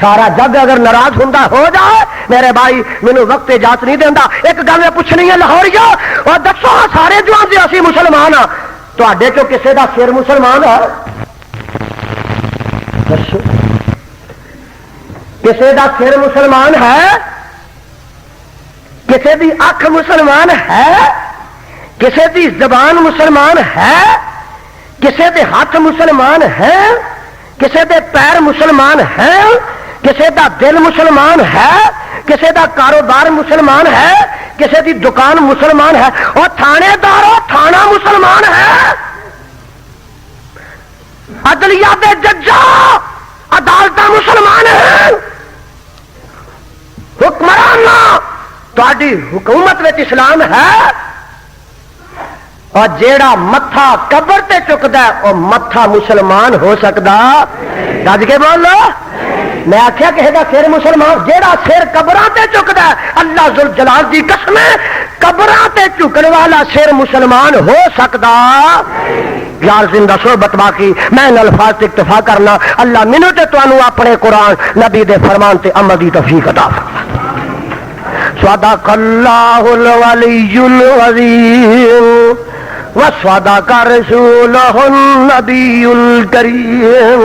سارا جگ اگر ناراض ہوندا ہو جائے میرے بھائی مینوں وقت اجازت نہیں دیندا ایک گل میں پوچھنی ہے لاہوریو اور دسو سارے جو آندے اسی مسلمان ہاں تواڈے چوں کسے دا سر مسلمان ہے دسو کسے دا سر مسلمان ہے کسے دی اکھ مسلمان ہے کسے دی زبان مسلمان ہے کسے دے ہاتھ مسلمان ہے کسے دے پیر مسلمان ہے کسے دا دل مسلمان ہے کسے دا کاروبار مسلمان ہے کسے دی دکان مسلمان ہے اور تھانے داروں تھانہ مسلمان ہے عدلیہ دے ججا عدالت مسلمان ہے حکمران تہاڈی حکومت وچ اسلام ہے اور جیڑا متھا قبر تے چکدا ہے او متھا مسلمان ہو سکدا گج کے بولو میں آخیا کہے گا سر مسلمان جیڑا سر قبراں تے چکدا ہے اللہ ذوالجلال دی قسم ہے قبراں تے چکن والا سر مسلمان ہو سکدا یار زندہ صحبت باقی میں ان الفاظ تے اکتفا کرنا اللہ مینوں تے تانوں اپنے قرآن نبی دے فرمان تے عمل دی توفیق عطا فرمائے صدق اللہ العلی العظیم وصدق رسولہ النبی الکریم